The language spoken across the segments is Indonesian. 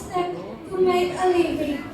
step to make a living.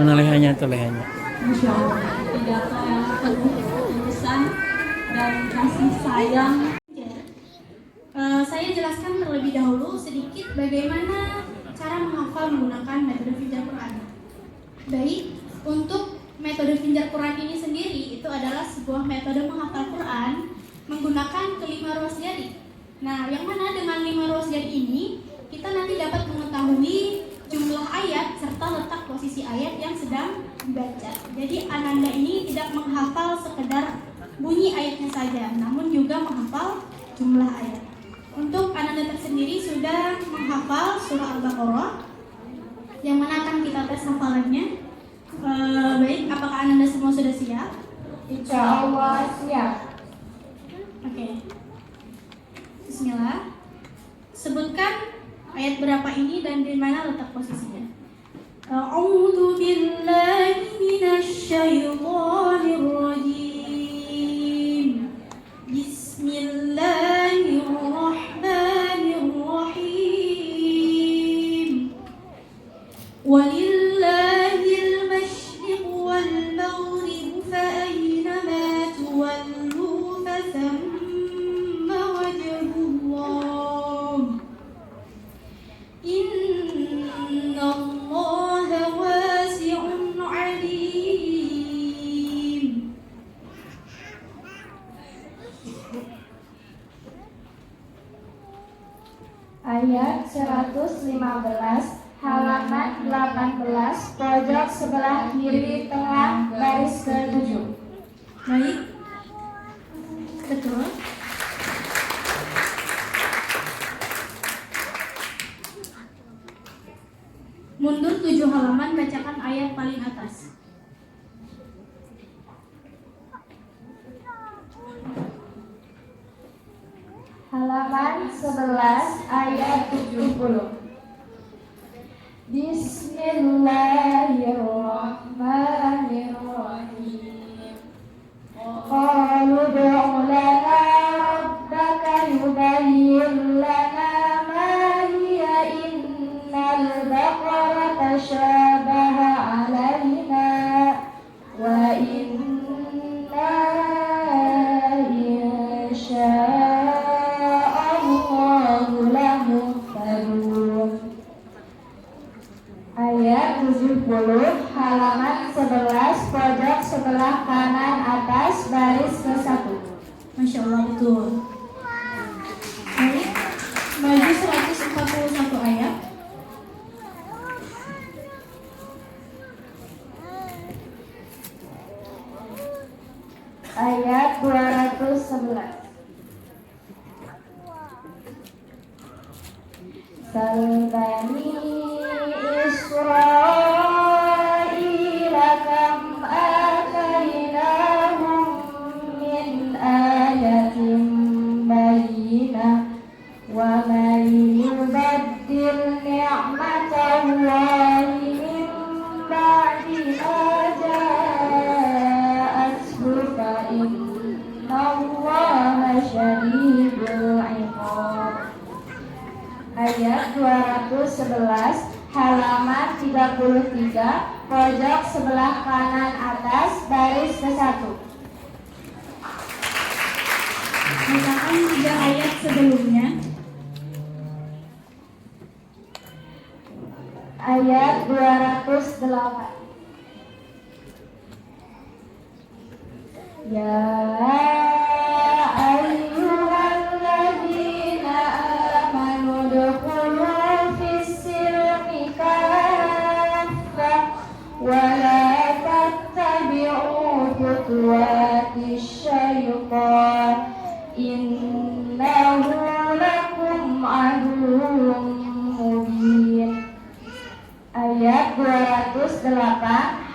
Mana lehernya tuh lehernya? Masya Allah, pidato yang penuh ketulusan dan kasih sayang. Saya jelaskan terlebih dahulu sedikit bagaimana cara menghafal menggunakan metode Finjar Quran. Baik, untuk metode Finjar Quran ini sendiri itu adalah sebuah metode menghafal Quran menggunakan kelima ruas jari. Nah, yang mana dengan 5 ruas jari ini kita nanti dapat mengetahui jumlah ayat serta letak posisi ayat yang sedang dibaca. Jadi Ananda ini tidak menghafal sekedar bunyi ayatnya saja, namun juga menghafal jumlah ayat. Untuk Ananda tersendiri sudah menghafal surah Al-Baqarah, yang mana akan kita tes hafalannya. Baik, apakah Ananda semua sudah siap? Insya Allah siap. Oke. Bismillah. Sebutkan ayat berapa ini dan di mana letak posisinya. A'udzu billahi minasyaitonir rajim. Bismillahirrahmanirrahim. Walillahil masyriq wal maghrib fa aynama tuwallu fa thamma wajhullah. Innallaha wasi'un 'alim. ayat 115, halaman 18, pojok sebelah kiri tengah baris ke-7. Baik, betul. Mundur 7 halaman, bacakan ayat paling atas. Halaman 11 ayat 70. Bismillahirrahmanirrahim. Qalu ud'u lana rabbaka yubayyin lana ma hiya innal baqara tashabaha alaina wa inna insya'allahu lamuhtadun. Ayat 70, halaman 11, pojok sebelah kanan atas, baris ke-1. Masya Allah, betul. Baik, maju 141 ayat. Ayat 211. Salbani Israila kam atainahum min ayatin bayyinah wa man yubaddil ni'matallahi min ba'di ma ja'athu fa innallaha syadidul 'iqab. Ayat 211, halaman 33, pojok sebelah kanan atas, baris ke-1. Bacakan 3 ayat sebelumnya. Ayat 208. Ya ayyuhalladzina amanu udkhulu fis-silmi kaffah wa la tattabi'u khutuwatis syaitan innahu lakum aduwwun mubin. Ayat 208,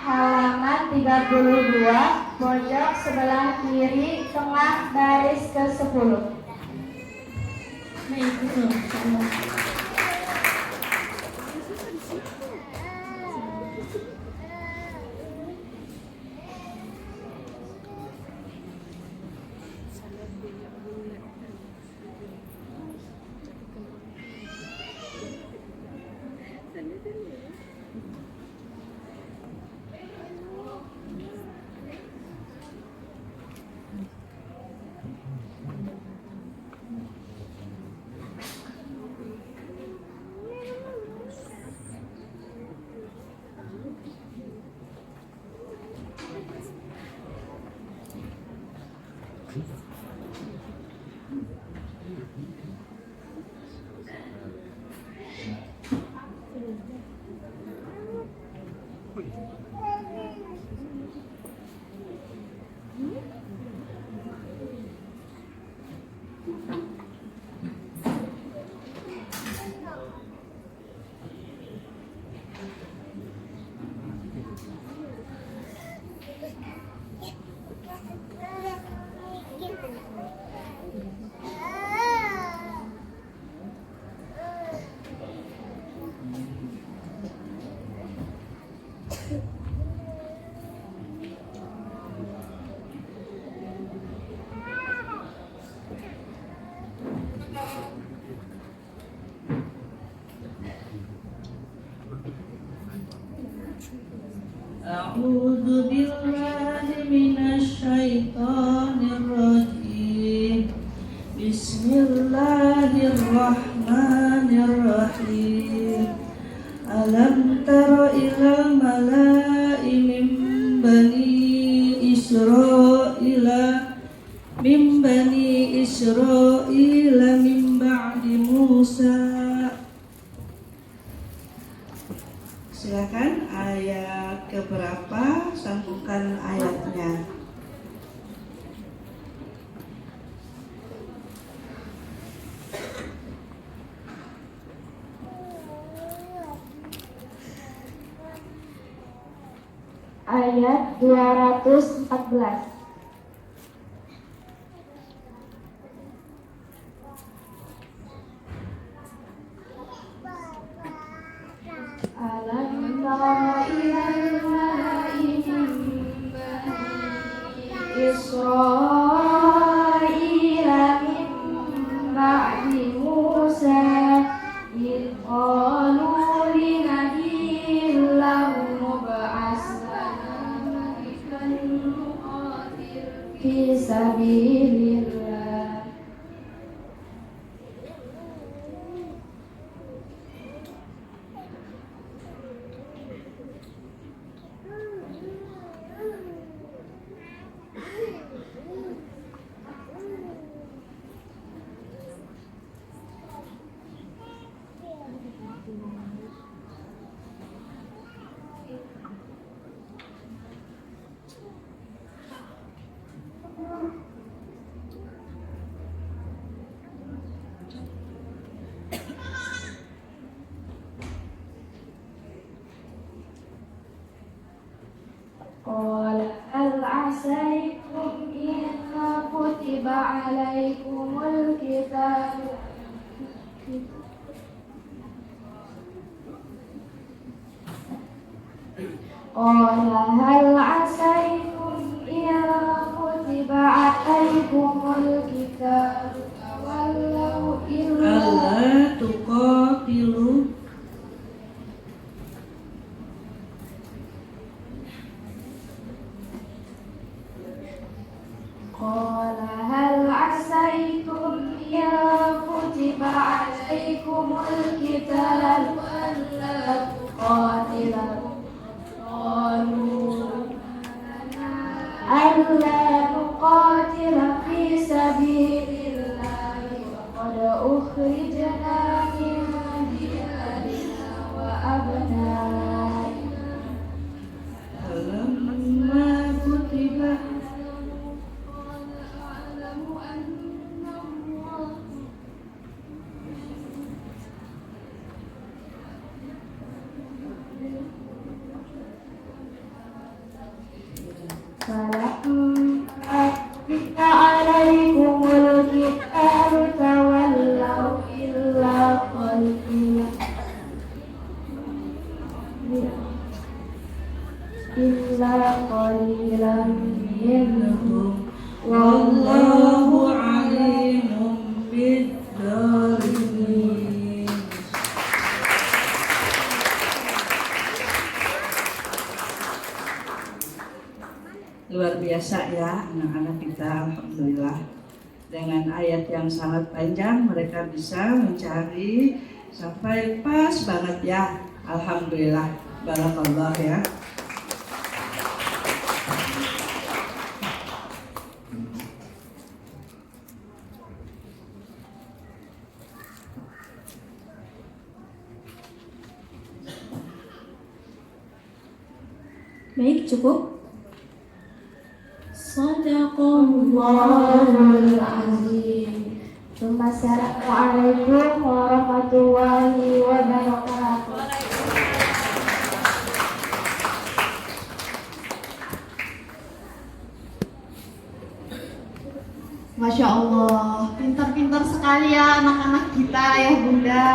halaman 32, pojok sebelah kiri tengah baris ke-10. Baik, betul. Masya Allah. A'udzu billahi minasy syaithanir rajim. Bismillahirrahmanirrahim. Alam tara ilal mala'i min bani Israila min ba'di Musa silakan ayat keberapa, sambungkan ayatnya. Ayat 214. Alam tara ilal mala'i min bani Israila min ba'di Musa id qalu li nabiyyin lahu mub'as lana malikan nuqatil fi sabilillah. قال هل عسيتم إن كتب عليكم القتال قال هل عسيتم إن كتب عليكم القتال تولوا إلا Allah tuqatilu قال هل عسيتم إن كتب عليكم القتال ألا تقاتلوا قالوا ألا نقاتل في سبيل الله وقد أخرجنا من ديارنا وأبنائنا Alamma kutiba فلما كتب عليكم القتال تولوا إلا قليلا منهم Wallahu alimun bidzalimin. Luar biasa ya anak-anak kita, alhamdulillah. Dengan ayat yang sangat panjang mereka bisa mencari sampai pas banget ya. Alhamdulillah, barakallah ya. Baik, cukup. Shadaqallahul azim. Assalamualaikum warahmatullahi wabarakatuh. Masya Allah, pintar-pintar sekali ya anak-anak kita ya Bunda.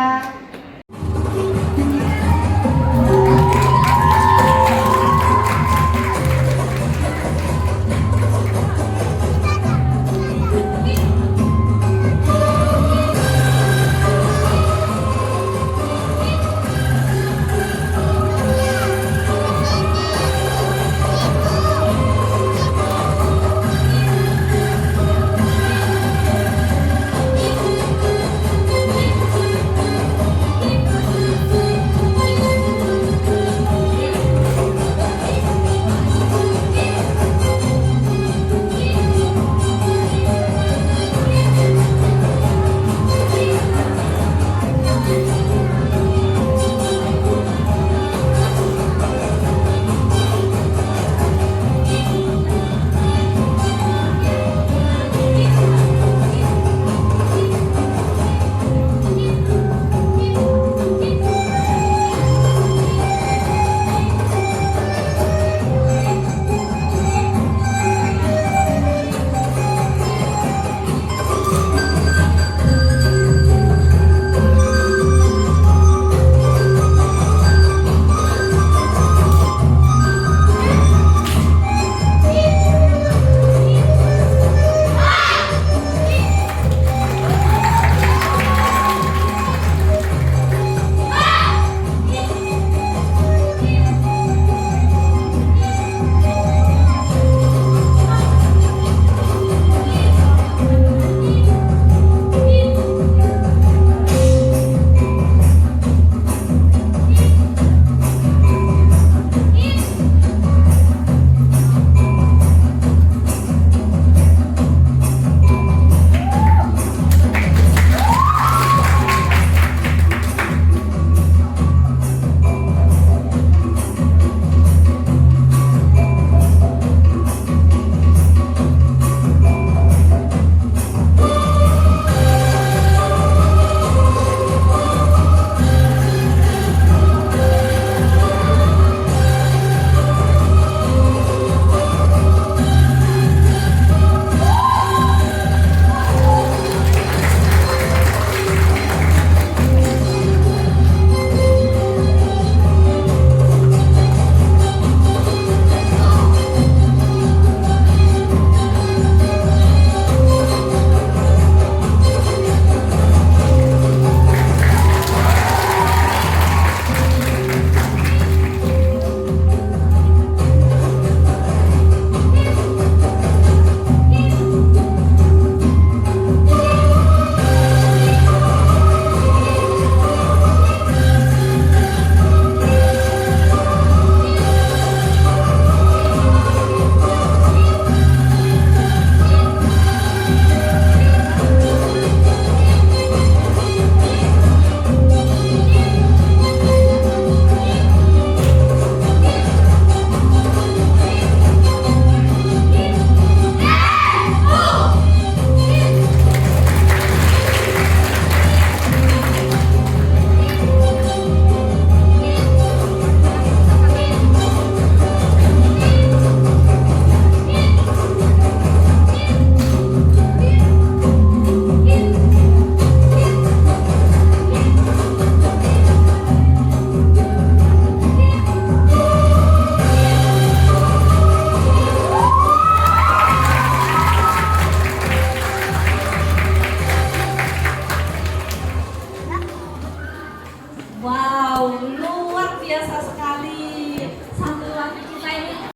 Wow, luar biasa sekali. Santriwati kita ini.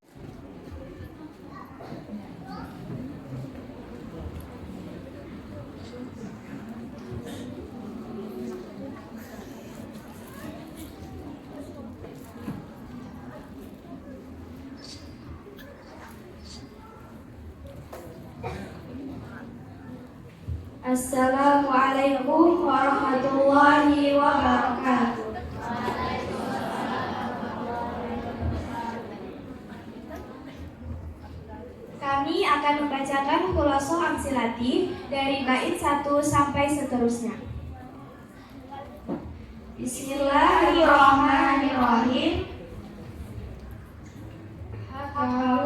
Assalamualaikum warahmatullahi wabarakatuh. Kami akan membacakan khulasa amsilati dari bait 1 sampai seterusnya. Bismillahirrahmanirrahim.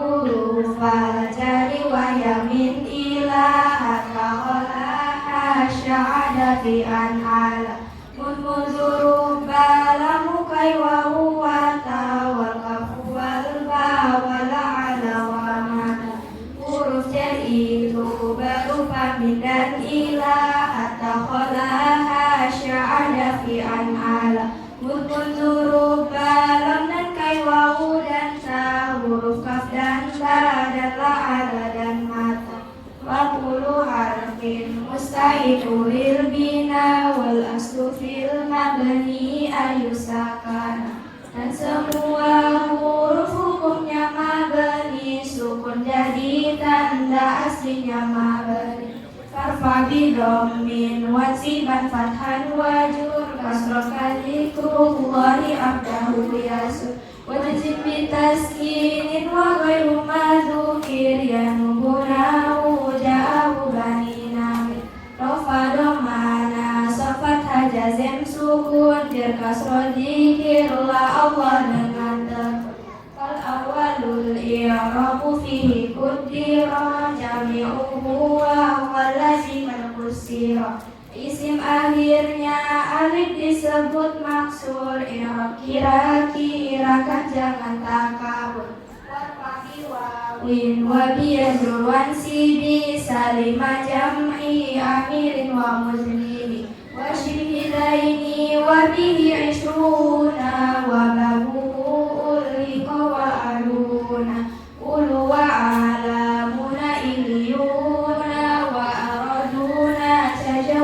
Hurufal jari wa yamin ilaha ta'ala syahadati an ala munmuzuru balamu kai wa huwa tawal kafu wal ba wal ala wa mana. Huruf jar itu berupa min dan ilaha ta'ala syahadati an ala munmuzuru balam dan kai wa hu dan ta. Huruf kaf dan ba dan la ala dan mata. Wa kullu harfin mustahidu lil bina wal aslu fil mabni ayusakana. Dan semua huruf hukumnya mabni, sukun jadi tanda aslinya mabni. Farfa bidhammin wasiban fathan wajur kasrah kalikrullahi abdahu yasur. Wajib bitaskinin wa ghairu madzukir yanubunahu ja'ahu bani namir. Rofa domana sofat hajazem sukun jar kasroh dikir la Allah dengan tekun. Fal awalul i'rabu fihi kuddira jami'uhu wa wallazi mankusira. Isim akhirnya alif disebut maksur, i'rab kira-kira kan jangan takabur. Warfa'i wawin wa biyadru wan sibi salima jam'i amirin wa muznini wa syibhidaini wa bihi ishruna wa babuhu ulika wa aluna ulu wa alamuna iliyuna wa araduna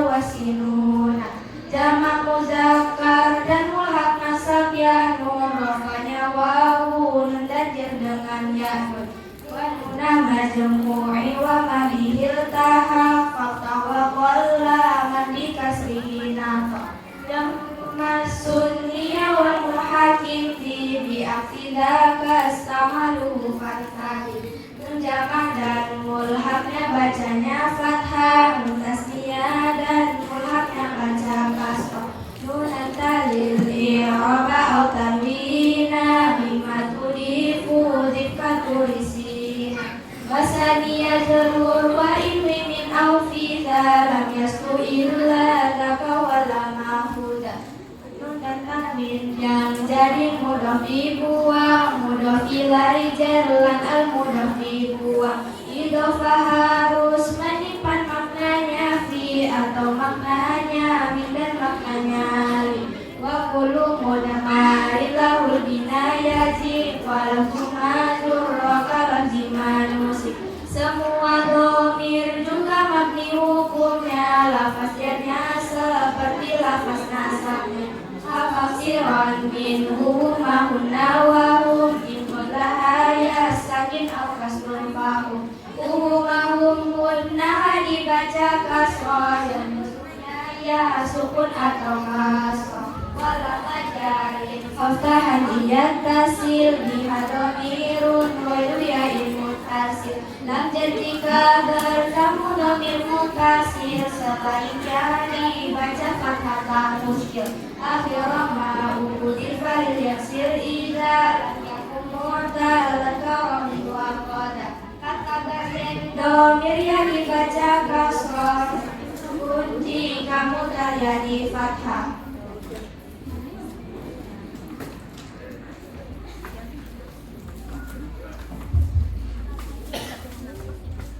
wasinuna. Jamak muzakkar dan mulhaq nasab ya nun, rafanya wawun dan jar dengan ya nun. Wa nuna majmu'i wa mabihil taha fathah wa qalla man dikasrihi nafa. Jamma sunniya wal mulhaqin fi bi'afidaka astamalu fathah. Jamak dan mulhaqnya bacanya fathah, tasniyah dan mulhaqnya baca kasrah. Nunan talil i'raba au tanwina bima tudifu dzikatu lisina. Wasaniya jarur wa imri min au fi lam yastu illa laka wala mahuda. Nun dan tanwin yang jadi mudhaf dibuang, mudhaf ilaihi jarlan al mudhaf dibuang. Idhofah harus menyimpan maknanya fi atau maknanya min dan maknanya li. Wa kullu mudammarin lahul binayati walau cuma durraka lazimanusik. Semua dhamir juga mabni hukumnya, lafaz jarnya seperti lafaz nasabnya. Hafasiran minhu mahunna wa hum in qadlahaya sakin au kasrun fahum. Mahum hunna dibaca kasrah dan maksudnya ya sukun atau kasrah. Walau ajarin faftahan iyat tasil bihadomirun wairu ya'in mutasil. Lam jika bertemu dhamir mutasil sebaliknya dibaca fathah tak muskil. Akhirah ma'ukudir falil yaksir idha lam yakum mu'tal karam wa qada. Kata dhamir yang dibaca kasrah sukun jika mu'tal jadi fathah.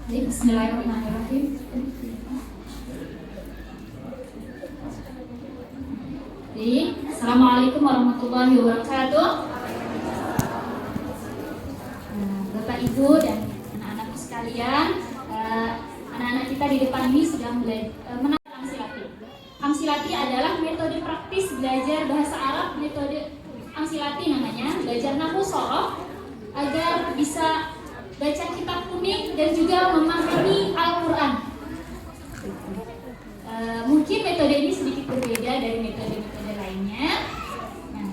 Bismillahirrahmanirrahim. Jadi Assalamualaikum warahmatullahi wabarakatuh. Bapak Ibu dan anak-anakku sekalian, anak-anak kita di depan ini sedang menangani Amsilati. Amsilati adalah metode praktis belajar bahasa Arab, metode Amsilati namanya, belajar nahwu shoroh agar bisa baca kitab kuning dan juga memahami Al-Quran. Mungkin metode ini sedikit berbeda dari metode-metode lainnya. Nah,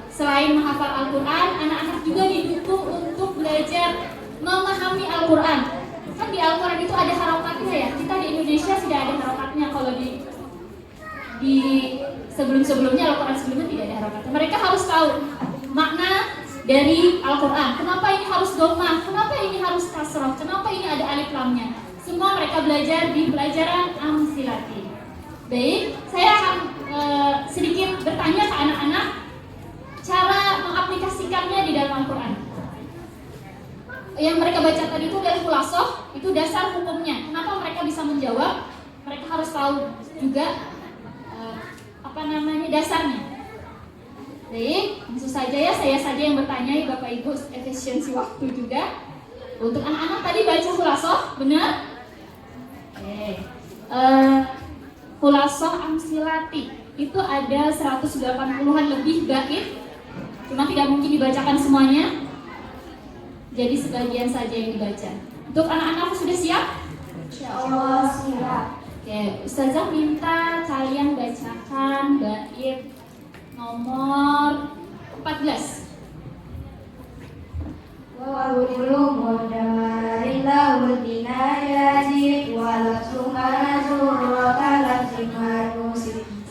selain menghafal Al-Quran, anak-anak juga didukung untuk belajar memahami Al-Quran. Kan di Al-Quran itu ada harokatnya ya. Kita di Indonesia tidak ada harokatnya. Kalau di sebelum-sebelumnya Al-Quran sebelumnya tidak ada harokatnya. Mereka harus tahu makna dari Al-Quran. Kenapa ini harus dhammah? Kenapa ini harus kasroh? Kenapa ini ada alif lamnya? Semua mereka belajar di pelajaran Amsilati. Baik, saya akan sedikit bertanya ke anak-anak cara mengaplikasikannya di dalam Al-Quran. Yang mereka baca tadi itu adalah khulasoh, itu dasar hukumnya. Kenapa mereka bisa menjawab? Mereka harus tahu juga dasarnya. Baik, langsung saja ya, saya saja yang bertanya ya Bapak Ibu, efisiensi waktu juga. Untuk anak-anak tadi baca khulasoh, benar? Oke. Khulasoh Amsilati itu ada 180-an lebih bait. Cuma tidak mungkin dibacakan semuanya. Jadi sebagian saja yang dibaca. Untuk anak-anak sudah siap? Insyaallah siap. Oke, Ustazah minta kalian bacakan bait nomor 14. Wa kullu mudamarilla wa dinayati wa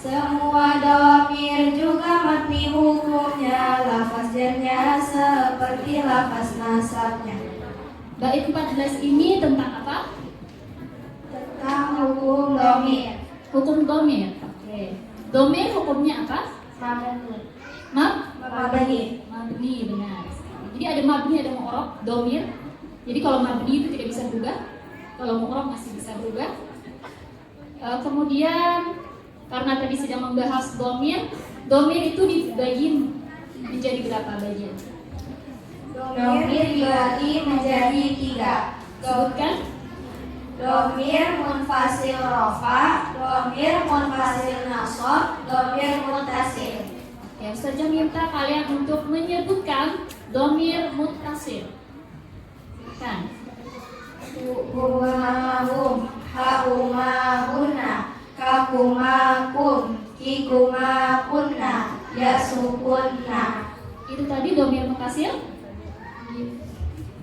semua dhamir juga mati hukumnya, lafaz jarnya seperti lafaz nasabnya. Bait 14 ini tentang apa? Tentang hukum dhamir. Hukum dhamir. Oke. Dhamir hukumnya apa? Mabni. Mabni, benar. Jadi ada mabni, ada mu'rab, dhamir. Jadi kalau mabni itu tidak bisa berubah, kalau mu'rab masih bisa berubah. Kemudian karena tadi sedang membahas dhamir, dhamir itu dibagi menjadi berapa bagian? Dhamir dibagi menjadi 3. Sebutkan. Dhamir munfasil rafa, dhamir munfasil nasab, dhamir muttasil. Ya, Ustazah minta kalian untuk menyebutkan dhamir muttasil. Kan? Humahum, haumahuna, kakumakum, kikumakunna, yasukunna. Itu tadi dhamir muttasil?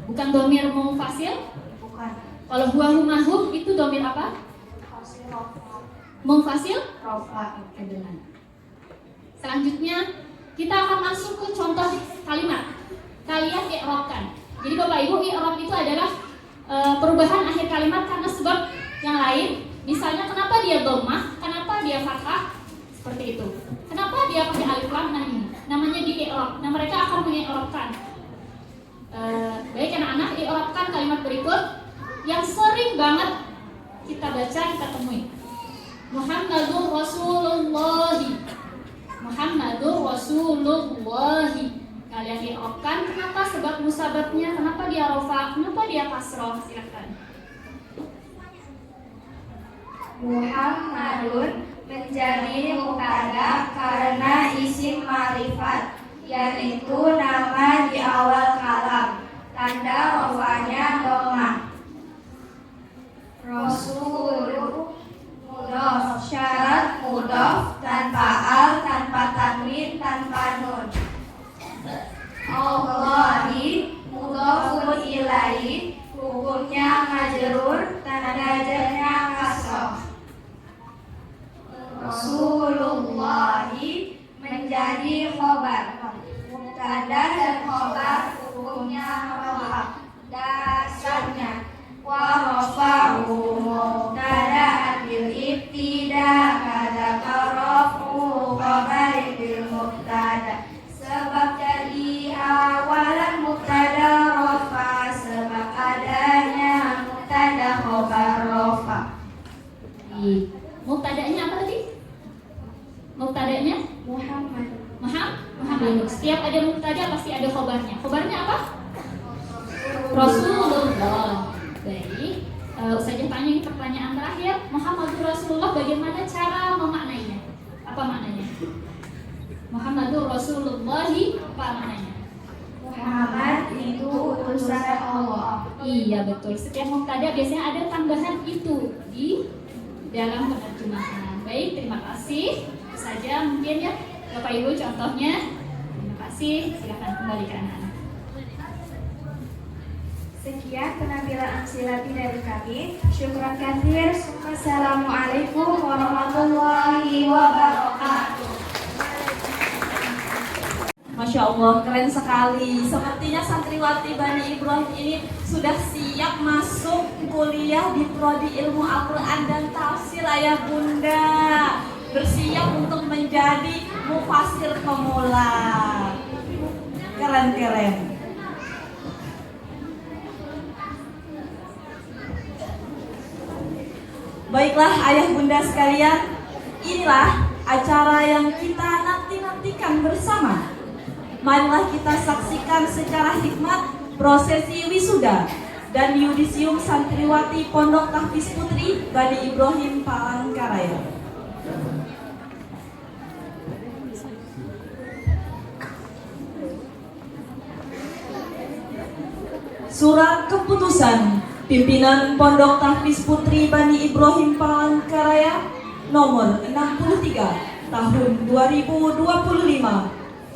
Bukan dhamir munfasil? Bukan. Kalau huwahumahum itu dhamir apa? Munfasil? Rafa. Oke, benar. Selanjutnya kita akan masuk ke contoh kalimat. Kalian i'rabkan. Jadi Bapak Ibu, i'rab itu adalah perubahan akhir kalimat karena sebab yang lain. Misalnya kenapa dia dhammah, kenapa dia fathah, seperti itu. Kenapa dia pakai alif lam? Nah ini namanya di i'rab. Nah mereka akan mengi'rabkan. Baik anak-anak, i'rabkan kalimat berikut yang sering banget kita baca, kita temui. Muhammadur Rasulullahi. Muhammadur Rasulullahi. Kalian i'rabkan kenapa sebab musababnya, kenapa dia rafa, kenapa dia kasroh, silakan. Muhammadun menjadi mubtada karena isim ma'rifat, yaitu nama di awal kalam. Tanda rofanya dhammah. Rasulullah mudhof, syarat mudhof tanpa al, tanpa tanwin, tanpa nun. Allahi mudhofun ilaihi, hukumnya majrur, tanda jarnya kasroh. Rasulullahi menjadi khobar, mubtada dan khobar hukumnya rafah. Dasarnya wa rafa'u mubtada bil ibtida kata rafu khabar bil mubtada. Sebab dari awalan mubtada rafa, sebab adanya mubtada khobar rafa. Mubtadanya apa tadi? dulu. Setiap ada mubtada pasti ada khobarnya. Khobarnya apa? Rasulullah. Baik. Ustazah tanya ini pertanyaan terakhir. Muhammadur Rasulullah, bagaimana cara memaknainya? Apa maknanya? Muhammadur Rasulullahi, apa maknanya? Muhammad itu utusan Allah. Iya betul. Setiap mubtada biasanya ada tambahan itu di dalam penerjemahan. Baik, terima kasih. Saja mungkin ya Bapak Ibu contohnya. Terima kasih. Silakan kembali ke anak-anak. Sekian penampilan amsilati dari kami. Syukran katsir. Wassalamualaikum warahmatullahi wabarakatuh. Masya Allah, keren sekali. Sepertinya santriwati Bani Ibrahim ini sudah siap masuk kuliah di Prodi Ilmu Al-Quran dan Tafsir Ayah Bunda. Bersiap untuk menjadi mufasir pemula. Keren-keren. Baiklah ayah bunda sekalian, inilah acara yang kita nanti-nantikan bersama. Marilah kita saksikan secara hikmat prosesi wisuda dan yudisium santriwati Pondok Tahfiz Putri Bani Ibrahim Palangkaraya. Surat keputusan Pimpinan Pondok Tahfiz Putri Bani Ibrahim Palangkaraya nomor 63 tahun 2025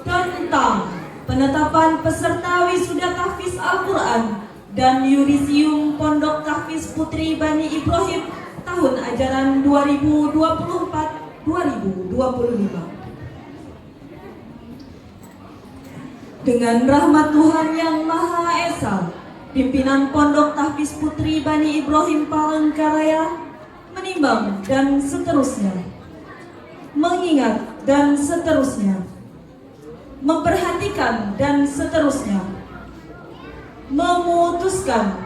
tentang penetapan peserta wisuda tahfiz Al-Quran dan yudisium Pondok Tahfiz Putri Bani Ibrahim tahun ajaran 2024-2025. Dengan rahmat Tuhan Yang Maha Esa, Pimpinan Pondok Tahfiz Putri Bani Ibrahim Palangkaraya menimbang dan seterusnya, mengingat dan seterusnya, memperhatikan dan seterusnya, memutuskan,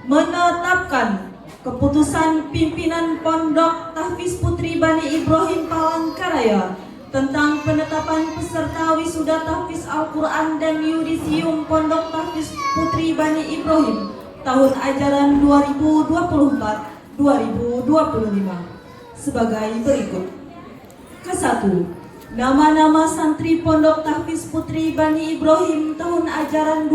menetapkan keputusan Pimpinan Pondok Tahfiz Putri Bani Ibrahim Palangkaraya tentang penetapan peserta wisuda tahfiz Al-Quran dan yudisium Pondok Tahfiz Putri Bani Ibrahim tahun ajaran 2024-2025 sebagai berikut. Ke-1, nama-nama santri Pondok Tahfiz Putri Bani Ibrahim tahun ajaran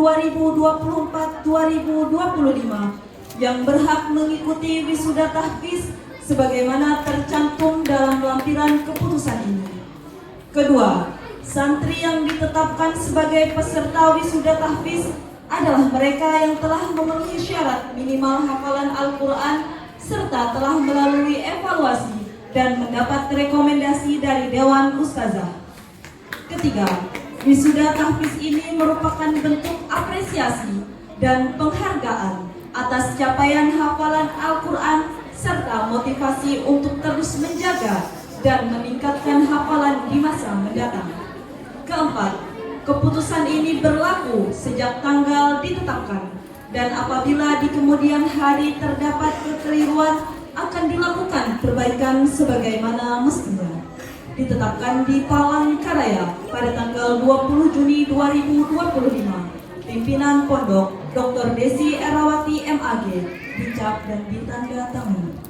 2024-2025 yang berhak mengikuti wisuda tahfiz sebagaimana tercantum dalam lampiran keputusan ini. Kedua, santri yang ditetapkan sebagai peserta wisuda tahfiz adalah mereka yang telah memenuhi syarat minimal hafalan Al-Quran serta telah melalui evaluasi dan mendapat rekomendasi dari Dewan Ustazah. Ketiga, wisuda tahfiz ini merupakan bentuk apresiasi dan penghargaan atas capaian hafalan Al-Quran serta motivasi untuk terus menjaga dan meningkatkan hafalan di masa mendatang. Keempat, keputusan ini berlaku sejak tanggal ditetapkan dan apabila di kemudian hari terdapat kekeliruan akan dilakukan perbaikan sebagaimana mestinya. Ditetapkan di Palangkaraya pada tanggal 20 Juni 2025. Pimpinan Pondok Dr. Desi Erawati MAG dicap dan ditanda tangani.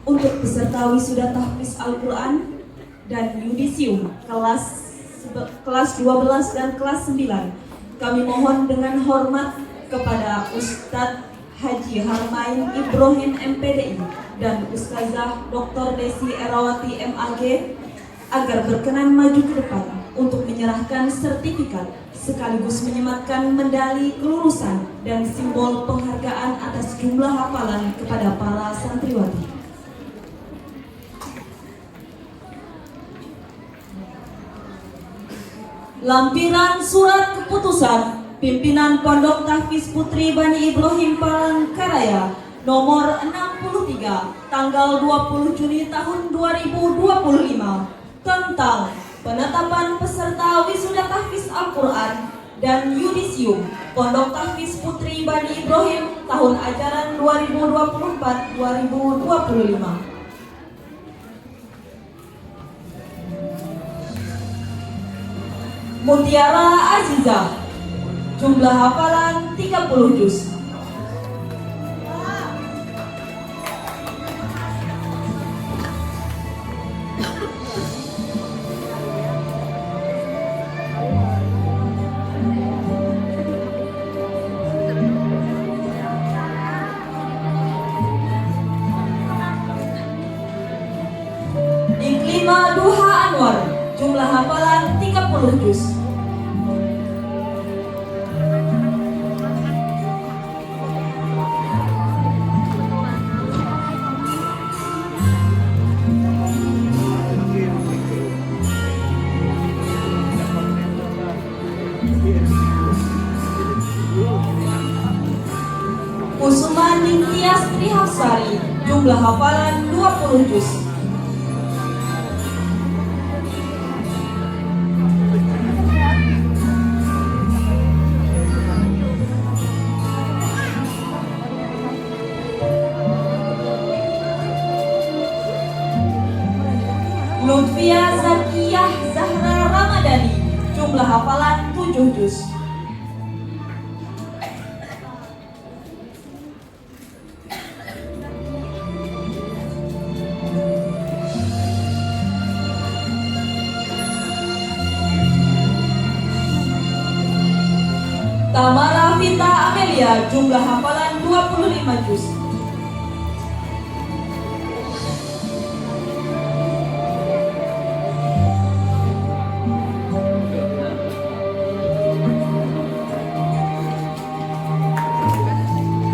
Untuk peserta wisuda tahfiz Al-Quran dan yudisium kelas 12 dan kelas 9, kami mohon dengan hormat kepada Ustadz Haji Harmain Ibrahim MPDI dan Ustazah Dr. Desi Erawati MAG agar berkenan maju ke depan untuk menyerahkan sertifikat sekaligus menyematkan medali kelulusan dan simbol penghargaan atas jumlah hafalan kepada para santriwati. Lampiran surat keputusan Pimpinan Pondok Tahfiz Putri Bani Ibrahim Palangkaraya nomor 63 tanggal 20 Juni tahun 2025 tentang penetapan peserta wisuda tahfiz Al-Quran dan yudisium Pondok Tahfiz Putri Bani Ibrahim tahun ajaran 2024-2025. Mutiara Azizah, jumlah hafalan 30 juz. Iklima Duha Anwar, jumlah hafalan 30 juz. Kusuma Ningtyas Trihapsari, jumlah hafalan 20 juz. Lutfia Zakiyah Zahra Ramadhani, jumlah hafalan 7 juz. Tamara Vita Amelia, jumlah hafalan 25 juz.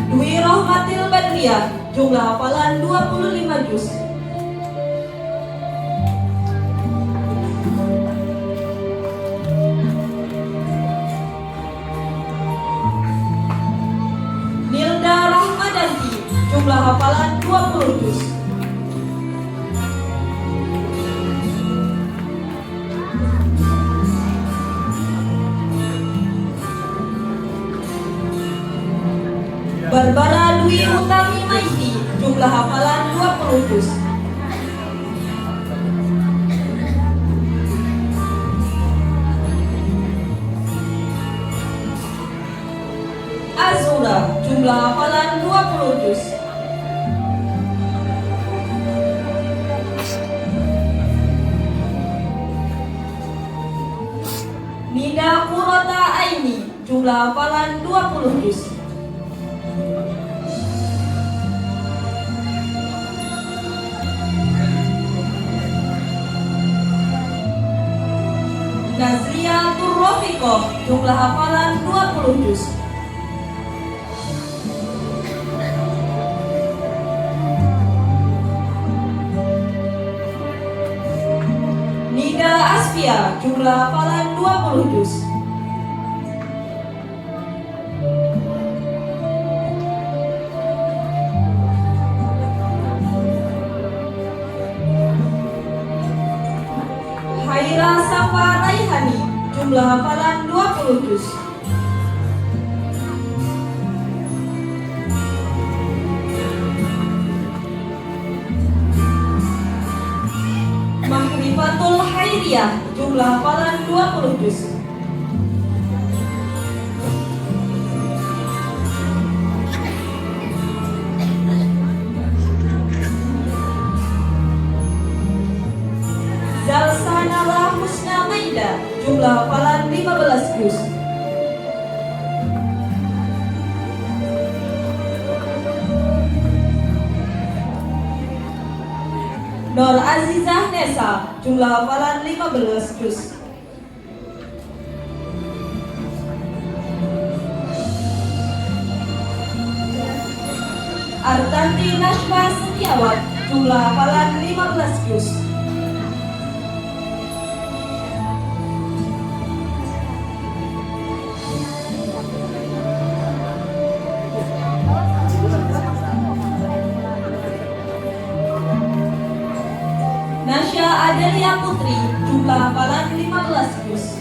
Dwi Rohmatil Badriah, jumlah hafalan 25 juz. Nilda Rahmadanti, jumlah hafalan 20 juz. Barbara Dwi Utami Maiti, jumlah hafalan 20 juz. Azura, jumlah hafalan 20 juz. Nida Kurota Aini, jumlah hafalan 20 juz. Nazria Turrofikoh, jumlah hafalan 20 juz. Nida Asfia, jumlah hafalan 20 juz. Haira Safa Raihani, jumlah hafalan 20 juz. Mahrifatul Hairiyah, jumlah hafalan 20 juz. Zalsanala Husna Maida, jumlah hafalan 15 juz. Nur Azizah Nesa, jumlah hafalan 15 juz. Artanti Nashwa Setiawat, jumlah hafalan 15 juz. Nasya Adelia Putri, jumlah hafalan 15 juz.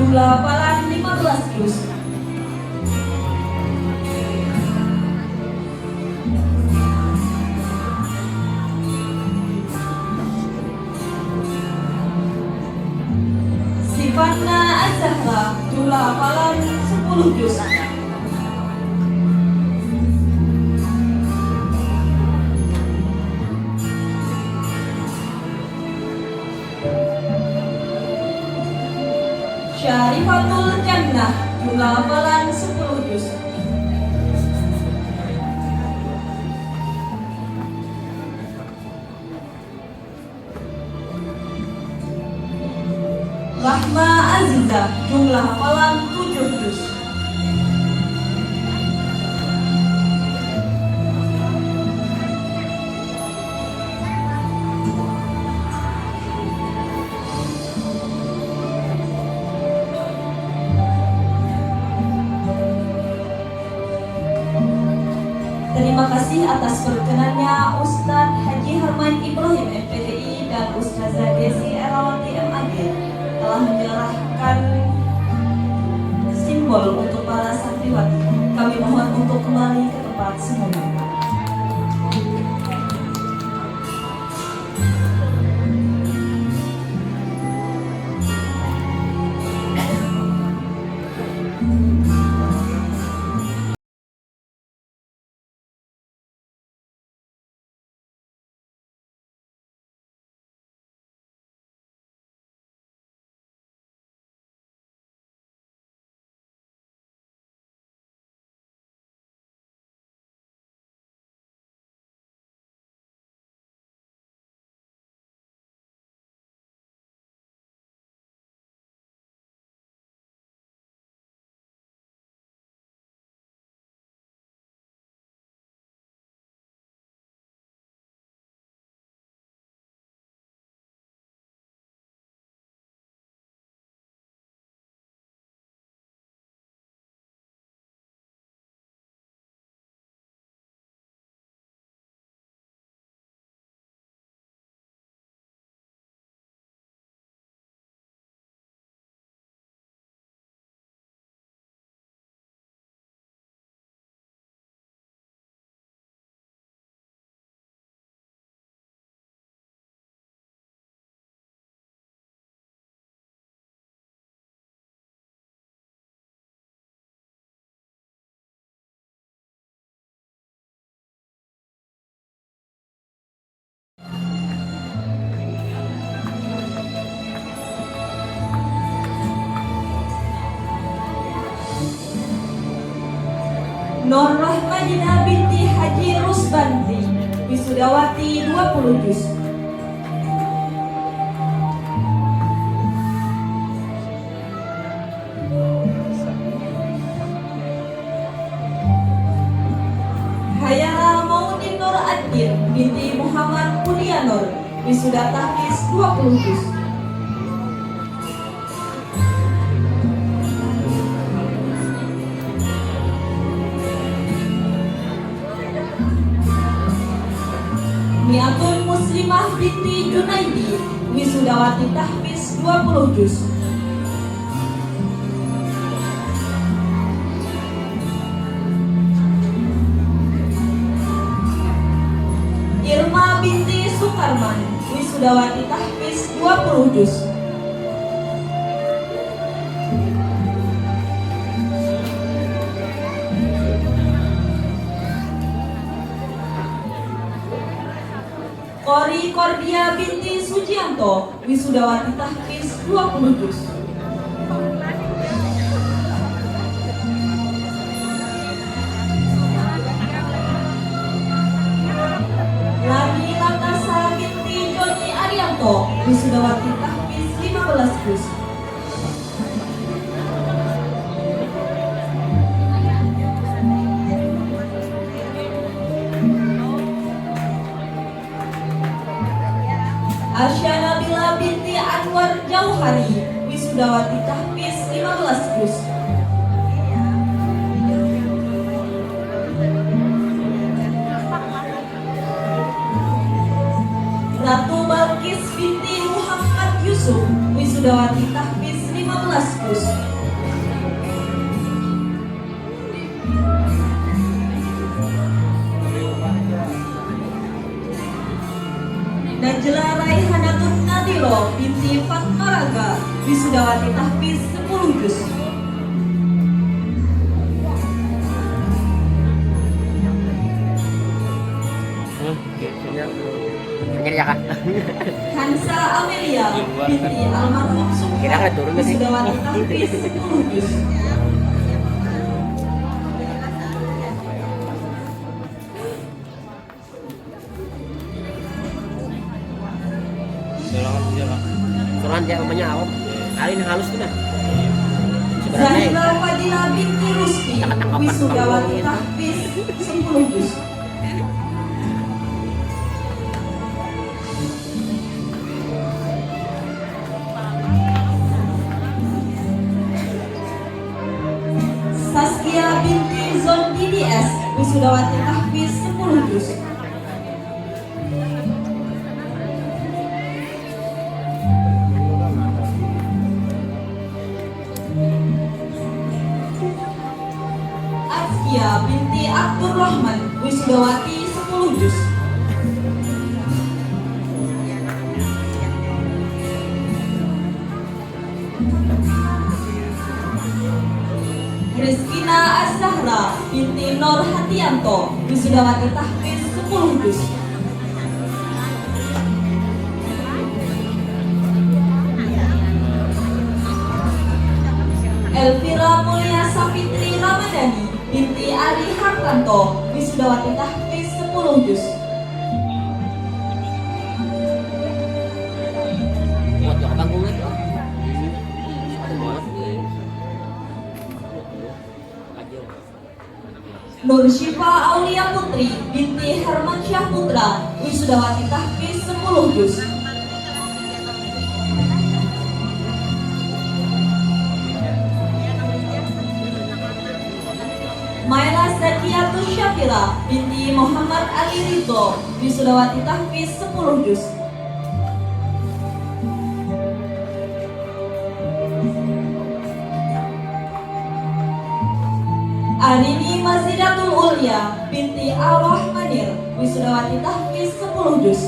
Jumlah hafalan 15 juz. Sifatna Az-Zahra, jumlah hafalan 10 juz. Syarifatul Jannah, jumlah hafalan 10 juz. Rahma Azizah, jumlah hafalan 7 juz. Terima kasih atas perkenannya Ustadz Haji Herman Ibrahim MPDI dan Ustazah Desi Erawati MAG telah menyerahkan simbol untuk para santriwati. Kami mohon untuk kembali ke tempat semula. Nur Rahmadina binti Haji Rusbanti, wisudawati 20 juz. Hayala Maudin Nur Adil binti Muhammad Pulianur, wisuda tahfiz 20 juz. Miatun Muslimah binti Junaidi, wisudawati tahfiz 20 juz. Irma binti Sukarman, wisudawati tahfiz 20 juz. Kori Kordia binti Sujianto, wisudawati tahfiz 20 juz. Lani Latasa binti Joni Arianto, wisudawati tahfiz 15 juz. Asya Nabila binti Anwar Jauhari, wisudawati tahfiz 15 juz. Ratu Balkis binti Muhammad Yusuf, wisudawati tahfiz 15 juz. Raihanatun Nadiro binti Fatmaraga Wisudawati Tahfiz 10 juz. Menyediakan. Hansa Amelia binti almarhum Kira Sukha nggak turun nggak sih? Wisudawati Tahfiz 10 juz. Turunan dia namanya awam. Alin halus tuh nah. Zahira Fadila binti Rusdi Wisudawati Tahfiz 10 juz. Saskia binti Zondi DS Wisudawati Tahfiz 10 juz. Azkia binti Abdurrahman Wisudawati 10 juz. Rizkina Az-Zahra binti Nur Hatianto Wisudawati Tahfiz 10 juz. Elvira Mulia Sapitri Ramadhani binti Ali Hartanto Wisudawati Tahfiz 10 juz. Buat yang panggung itu. Nur Syifa Aulia Putri binti Herman Syah Putra Wisudawati Tahfiz 10 juz. Maila Zatiatus Syafira binti Muhammad Ali Ridho Wisudawati Tahfiz 10 juz. Arini Mazidatul Ulia binti Ar-Rahmanir Wisudawati Tahfiz 10 juz.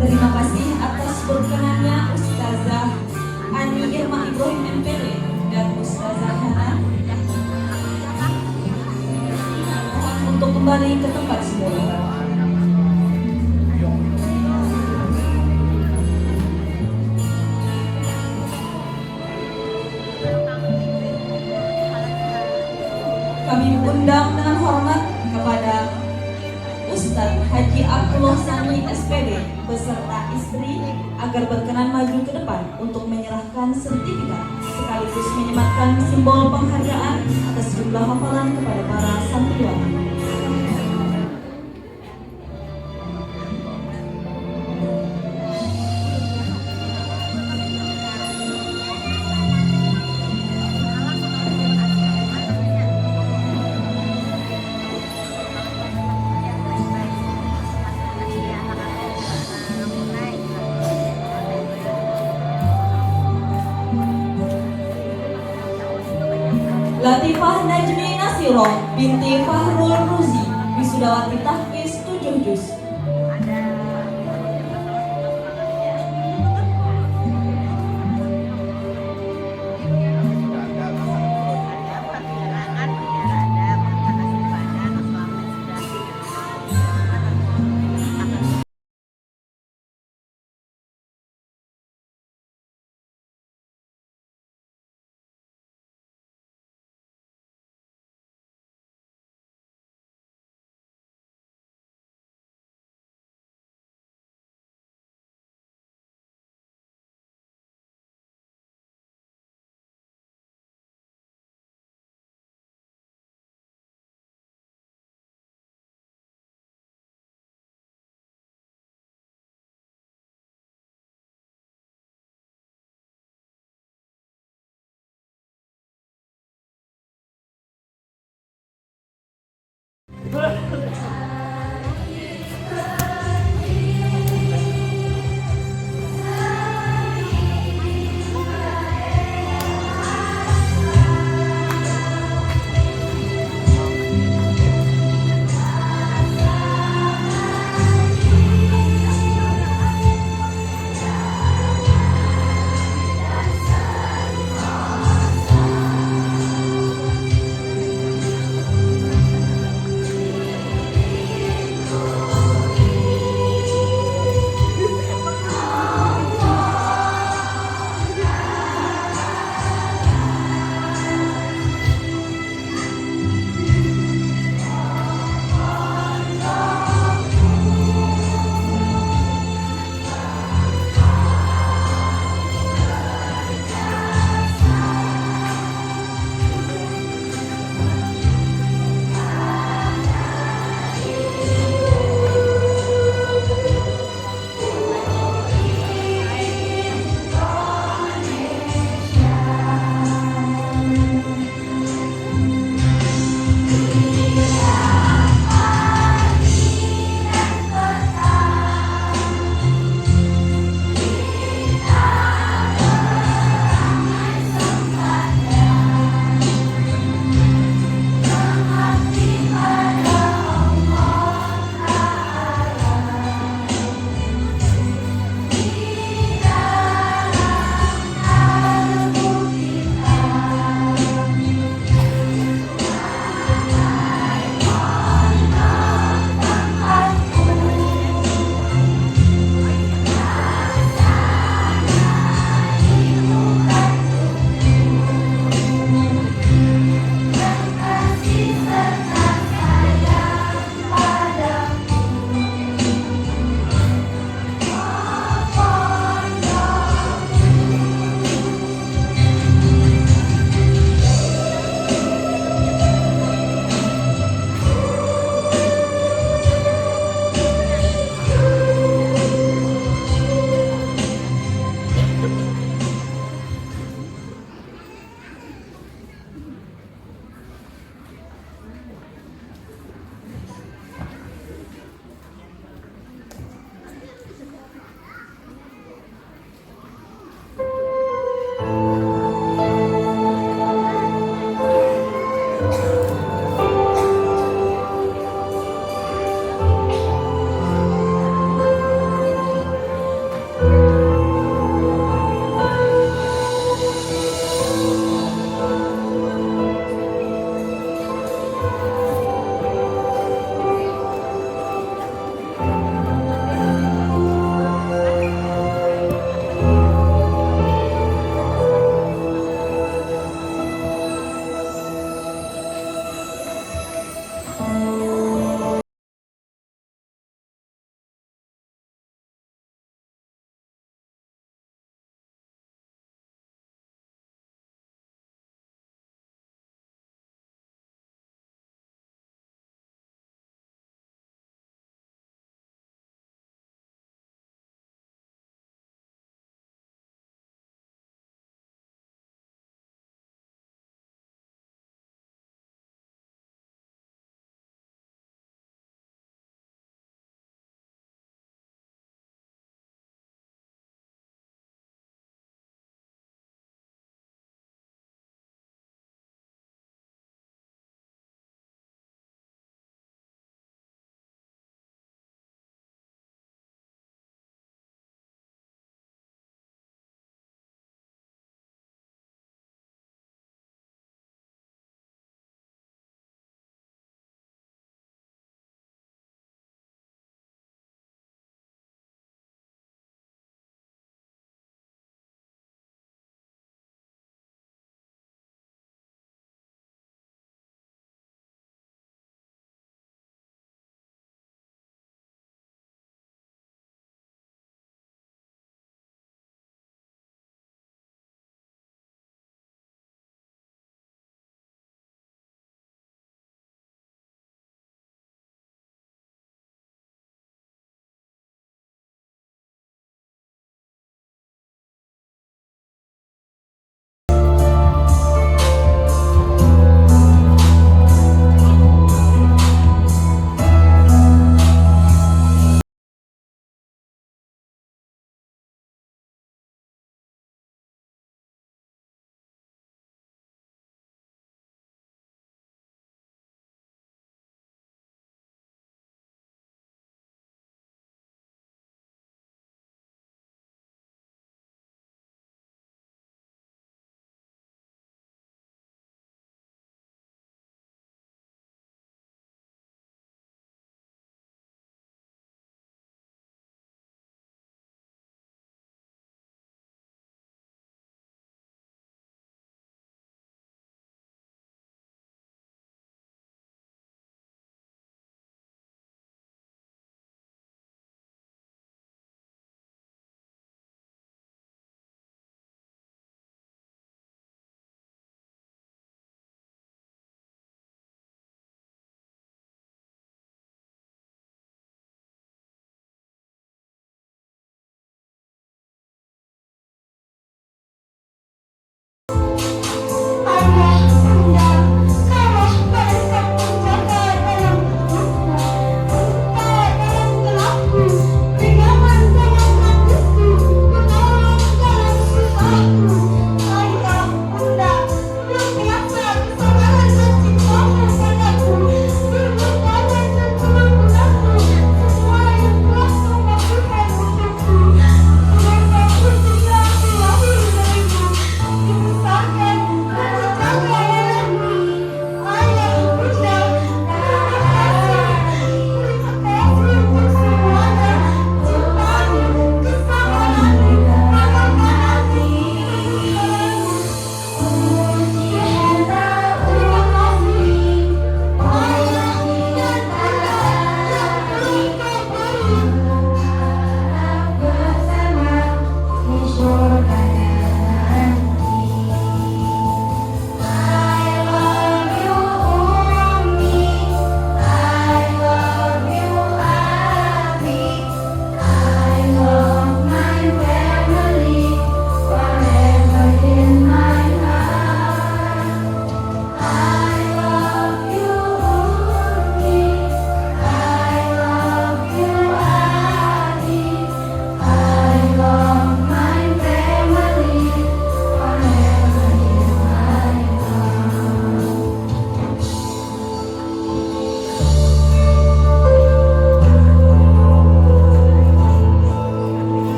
Terima kasih atas berkenannya Ustazah Ani Irma Ibrahim MPD dan Ustazah Hana. Mohon untuk kembali ke tempat semula. Kami undang dengan hormat kepada Ustadz Haji Abdullah Sani SPD beserta istri agar berkenan maju ke depan untuk menyerahkan sertifikat sekaligus menyematkan simbol penghargaan atas jumlah hafalan kepada para santriwati. Latifah Najmi Nasiro binti Fahrul Ruzi Wisudawati Tahfiz 7 juz.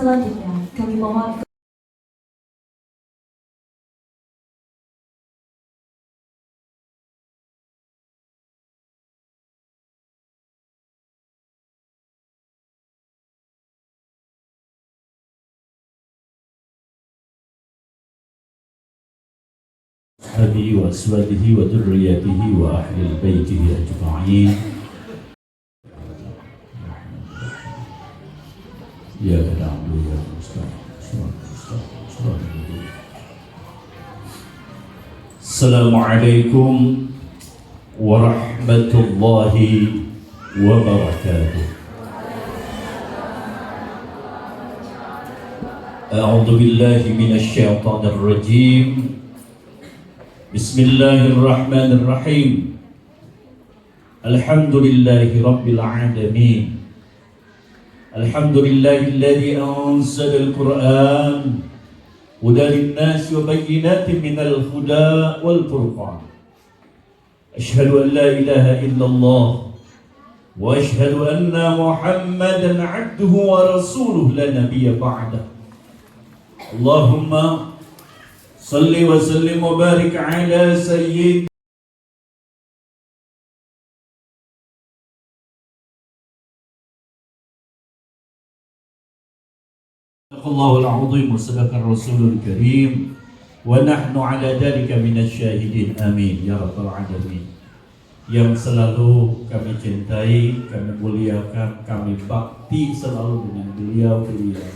Selanjutnya kami mohon أصحابه وأزواجه وذريته وأهل بيته أجمعين. إياك نعبد وإياك نستعين. السلام عليكم ورحمة الله وبركاته. أعوذ بالله من الشيطان الرجيم. بسم الله الرحمن الرحيم. الحمد لله رب العالمين. الحمد لله الذي أنزل القرآن هدى للناس وبينات من الهدى والفرقان. أشهد أن لا إله إلا الله وأشهد أن محمدا عبده ورسوله لا نبي بعده. اللهم صل وسلم وبارك على سيدنا الله العظيم وصدق الرسول الكريم ونحن على ذلك من الشاهدين. Amin ya rabbal alamin. Yang selalu kami cintai, kami muliakan, kami bakti selalu dengan beliau-beliau.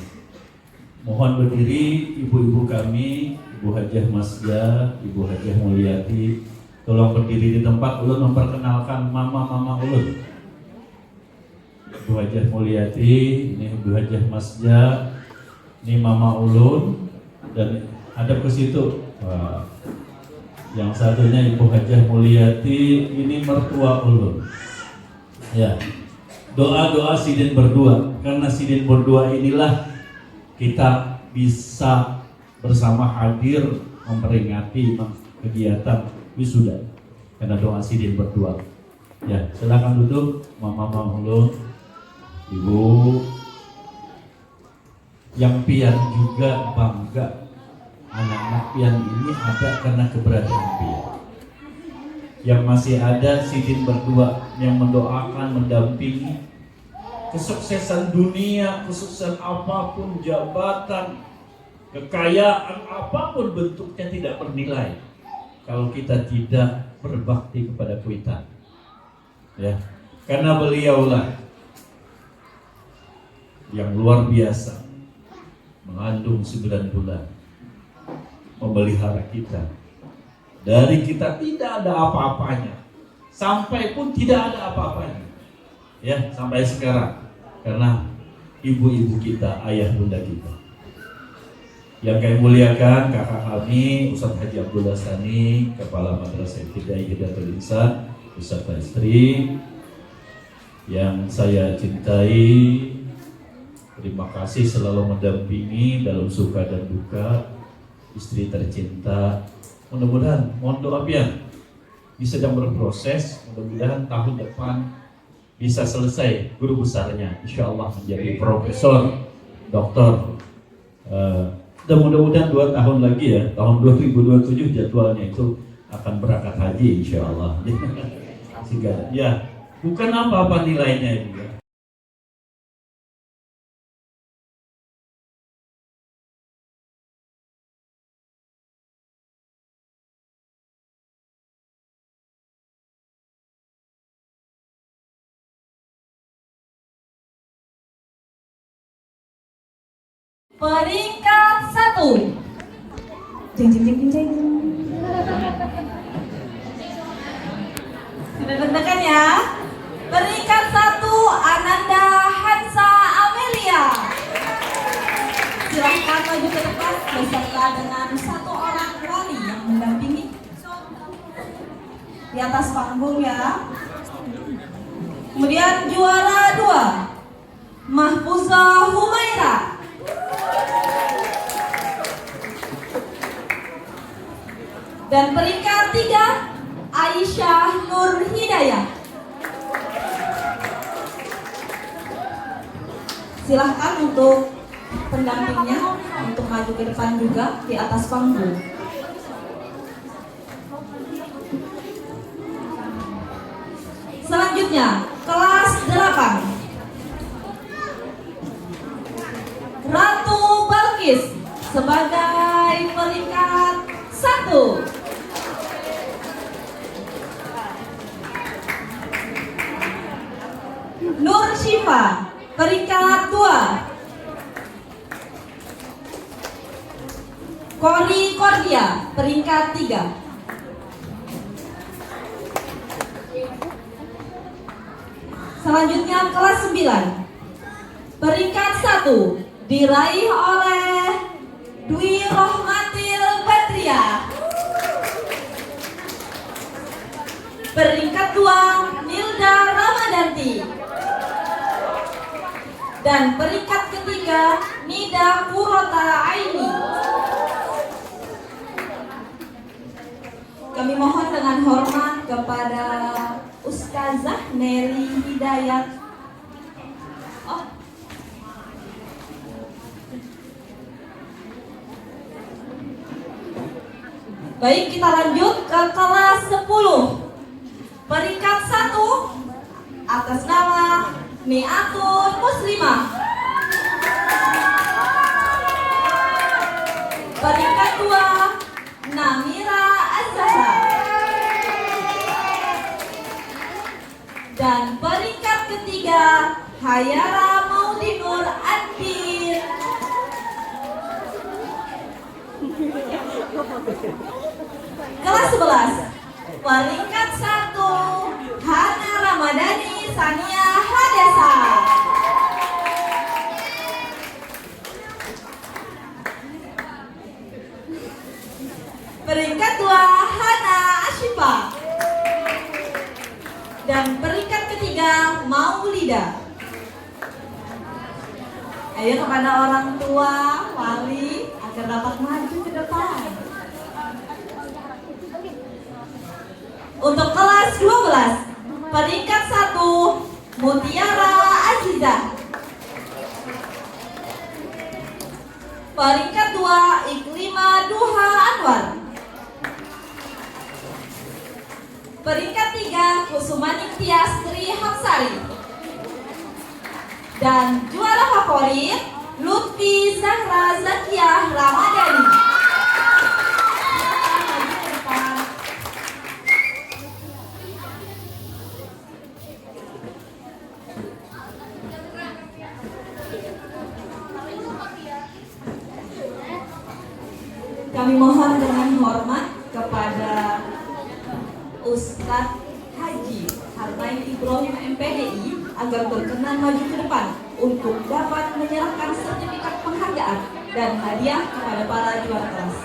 Mohon berdiri ibu-ibu kami, Ibu Hajah Masda, Ibu Hajah Mulyati. Tolong berdiri di tempat. Ulun memperkenalkan mama-mama ulun. Ibu Hajah Mulyati, ini Ibu Hajah Masda, ini mama ulun, dan hadap ke situ. Wah. Yang satunya Ibu Hajah Mulyati, ini mertua ulun. Ya. Doa-doa sidin berdua. Karena sidin berdua inilah kita bisa bersama hadir memperingati kegiatan wisuda karena doa sidin berdua. Ya, silakan duduk mama ulun, ibu. Yang pian juga bangga anak-anak pian ini ada karena keberadaan pian. Yang masih ada sidin berdua yang mendoakan, mendampingi kesuksesan dunia, kesuksesan apapun, jabatan, kekayaan apapun bentuknya tidak bernilai kalau kita tidak berbakti kepada kuitan. Ya, karena beliaulah yang luar biasa mengandung 9 bulan memelihara kita. Dari kita tidak ada apa-apanya sampai pun tidak ada apa-apanya. Ya, sampai sekarang karena ibu-ibu kita, ayah bunda kita. Yang kami muliakan kakak kami Ustaz Haji Abdullah Sani, Kepala Madrasah Ibtidaiyah Hidayatul Insan, beserta istri yang saya cintai. Terima kasih selalu mendampingi dalam suka dan duka, istri tercinta. Mudah-mudahan mohon doa pian bisa sedang berproses, mudah-mudahan tahun depan bisa selesai guru besarnya, insya Allah menjadi profesor, doktor. Dan mudah-mudahan 2 tahun lagi ya, tahun 2027 jadwalnya itu akan berangkat haji insya Allah. Sehingga ya bukan apa-apa nilainya itu ya. peringkat 1. Jeng jeng jeng jeng jeng. Sudah deg-degan ya? Peringkat 1 Ananda Hansa Amelia. Silahkan maju ke depan beserta dengan 1 orang wali yang mendampingi di atas panggung ya. Kemudian juara 2 Mahfuzah Humaira. Dan peringkat 3 Aisyah Nur Hidayah. Silahkan untuk pendampingnya untuk maju ke depan juga di atas panggung. Selanjutnya, kelas 8. Ratu Balkis sebagai peringkat 1. Nur Syifa peringkat 2. Kori Kordia peringkat 3. Selanjutnya kelas 9. Peringkat 1 diraih oleh Dwi Rohmatil Badriah. Peringkat 2 Nilda Ramadanti. Dan peringkat ketiga Nida Kurota Aini. Kami mohon dengan hormat kepada Ustazah Nelly Hidayat. Baik, kita lanjut ke kelas 10. Peringkat 1 atas nama Niatul Muslimah. Peringkat 2 Namira Azhar. Dan peringkat ketiga Hayara Maudinur Adbir. Kelas 11. Peringkat 1 Hana Ramadhani Sania Hadesa. Peringkat 2 Hana Ashifa. Dan peringkat ketiga Maulida. Ayo kepada orang tua, wali agar dapat maju ke depan. Untuk kelas 12, peringkat 1 Mutiara Azizah. Peringkat 2 Iklima Duha Anwar. Peringkat 3 Kusumani Tiastri Hapsari. Dan juara favorit Lutfi Zahra Zakiah Ramadhani. Kami mohon dengan hormat kepada Ustadz Haji Harmain Ibrahim MPDI agar berkenan maju ke depan untuk dapat menyerahkan sertifikat penghargaan dan hadiah kepada para juara kelas.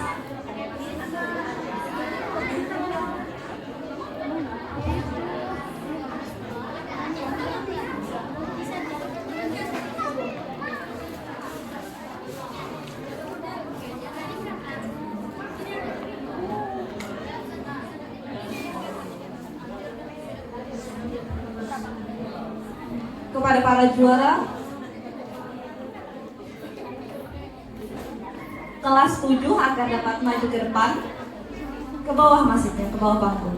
Kepada para juara kelas 7 akan dapat maju ke depan, ke bawah masuknya, ke bawah panggung.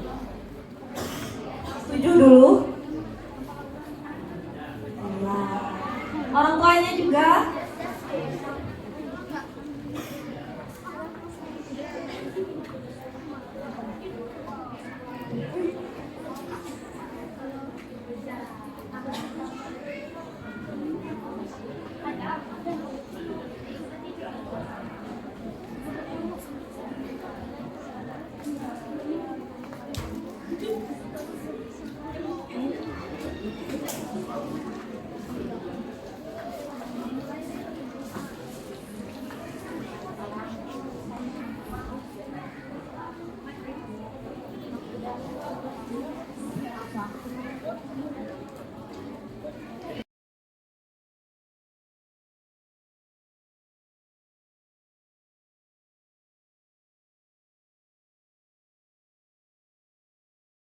Setuju dulu. Iya. Orang tuanya juga.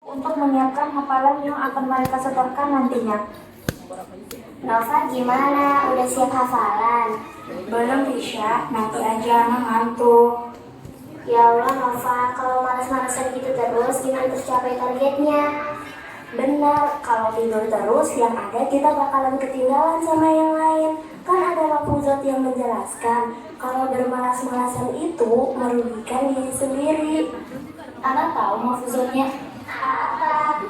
Untuk menyiapkan hafalan yang akan mereka setorkan nantinya. Nova gimana? Udah siap hafalan? Belum Risha, nanti aja anak ngantuk. Ya Allah Nova, kalau malas-malasan gitu terus gimana tercapai targetnya? Benar, kalau tidur terus yang ada kita bakalan ketinggalan sama yang lain. Kan ada lafuzat yang menjelaskan kalau bermalas-malasan itu merugikan diri sendiri. Anak tahu mafuzatnya? Apa?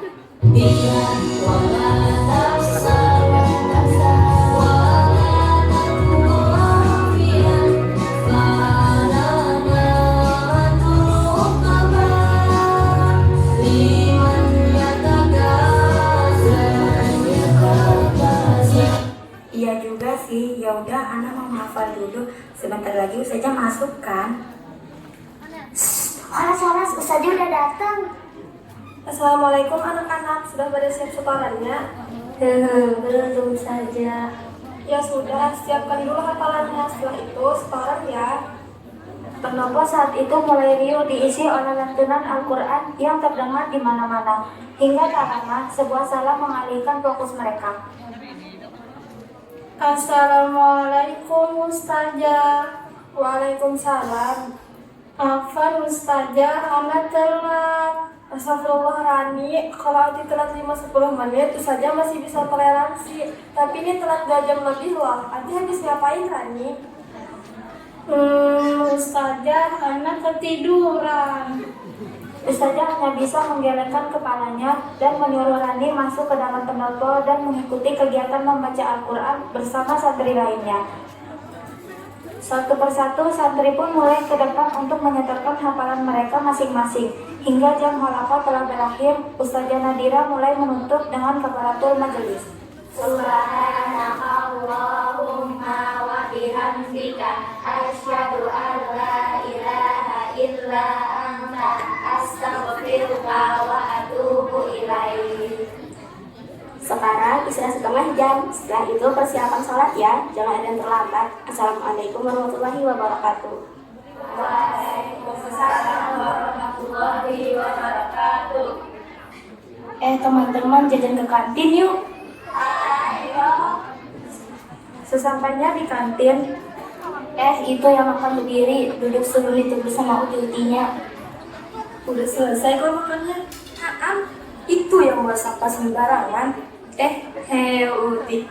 Iya juga sih, ya udah anak mau hafal dulu. Sebentar lagi Ustazah masuk kan? Horas, Ustazah udah datang. Assalamualaikum anak-anak, sudah pada siap setorannya? Belum saja. Ya sudah, siapkan dulu hafalannya, setelah itu setoran ya. Pendopo saat itu mulai riuh diisi oleh lantunan Al-Quran yang terdengar di mana-mana. Hingga tak lama sebuah salam mengalihkan fokus mereka. Assalamualaikum Ustazah. Waalaikumsalam. Afan Ustazah, anak telat. Astagfirullah Rani, kalau Ati telat 5-10 menit, Ustazah masih bisa toleransi. Tapi ini telat 2 jam lebih loh. Ati habis ngapain Rani? Ustazah, anak ketiduran. Ustazah hanya bisa menggelengkan kepalanya dan menyuruh Rani masuk ke dalam pendopo dan mengikuti kegiatan membaca Al-Quran bersama santri lainnya. Satu persatu santri pun mulai ke depan untuk menyetorkan hafalan mereka masing-masing. Hingga jam halaqah telah berakhir, Ustazah Nadira mulai menutup dengan kafaratul majelis. Subhanakallahumma wa bihamdika asyhadu an la ilaha illa anta astaghfiruka wa atubu ilaik. Sekarang istirahat setengah jam. Setelah itu persiapan sholat ya. Jangan ada yang terlambat. Assalamualaikum warahmatullahi wabarakatuh. Waalaikumsalam warahmatullahi wabarakatuh. Teman-teman jajan ke kantin yuk. Ayo. Sesampainya di kantin, itu yang makan berdiri, duduk sebelum ditunggu sama uti-utinya. Udah selesai kok makannya. Itu yang buat sampah sembarangan. Uti.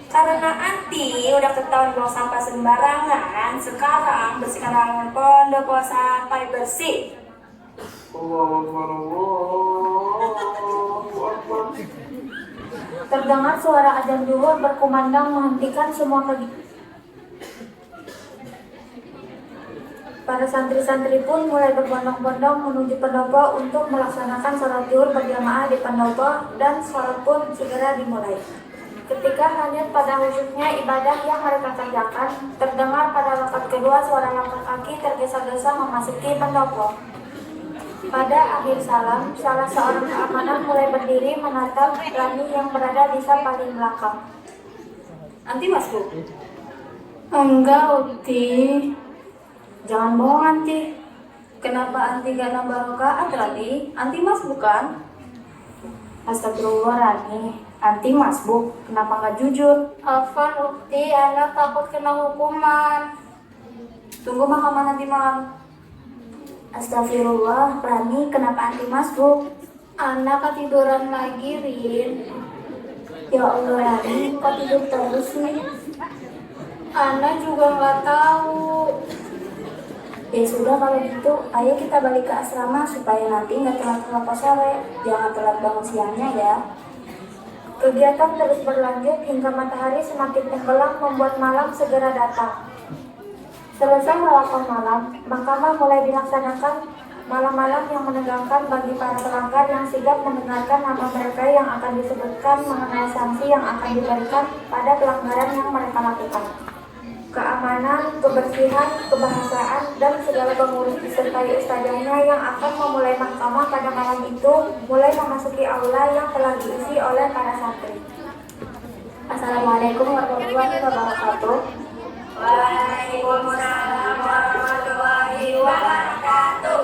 Karena Anti udah ketahuan buang sampah sembarangan, sekarang bersihkan halaman pondok sampai bersih. Terdengar suara azan zuhur berkumandang menghentikan semua kegiatan. Para santri-santri pun mulai berbondong-bondong menuju pendopo untuk melaksanakan sholat zuhur berjamaah di pendopo dan sholat pun segera dimulai. Ketika hanyut pada khusyuknya ibadah yang mereka kerjakan, terdengar pada rakaat kedua suara langkah kaki tergesa-gesa memasuki pendopo. Pada akhir salam, salah seorang keamanan mulai berdiri menatap Rani yang berada di saf paling belakang. Anti masuk? Enggak, Uti. Jangan bohong, Anti. Kenapa Anti gak nambah rakaat, Rani? Anti masbuk kan? Astagfirullah, Rani. Anti masbuk. Kenapa gak jujur? Afan, Ukti, anak takut kena hukuman. Tunggu mahkamah nanti malam. Astagfirullah, Rani. Kenapa Anti masbuk? Anak ketiduran lagi, Rin. Ya Allah, Rani. Kok tidur terus nih? Anak juga nggak tahu. Ya sudah kalau gitu, ayo kita balik ke asrama supaya nanti nggak telat kelapa sore. Jangan telat bangun siangnya ya. Kegiatan terus berlanjut hingga matahari semakin tenggelam membuat malam segera datang. Selesai halaqah malam, mahkamah mulai dilaksanakan. Malam-malam yang menegangkan bagi para pelanggar yang sigap mendengarkan nama mereka yang akan disebutkan mengenai sanksi yang akan diberikan pada pelanggaran yang mereka lakukan. Keamanan, kebersihan, kebahasaan, dan segala pengurus disertai ustazahnya yang akan memulai mahkamah pada malam itu mulai memasuki aula yang telah diisi oleh para santri. Assalamualaikum warahmatullahi wabarakatuh. Waalaikumsalam warahmatullahi wabarakatuh.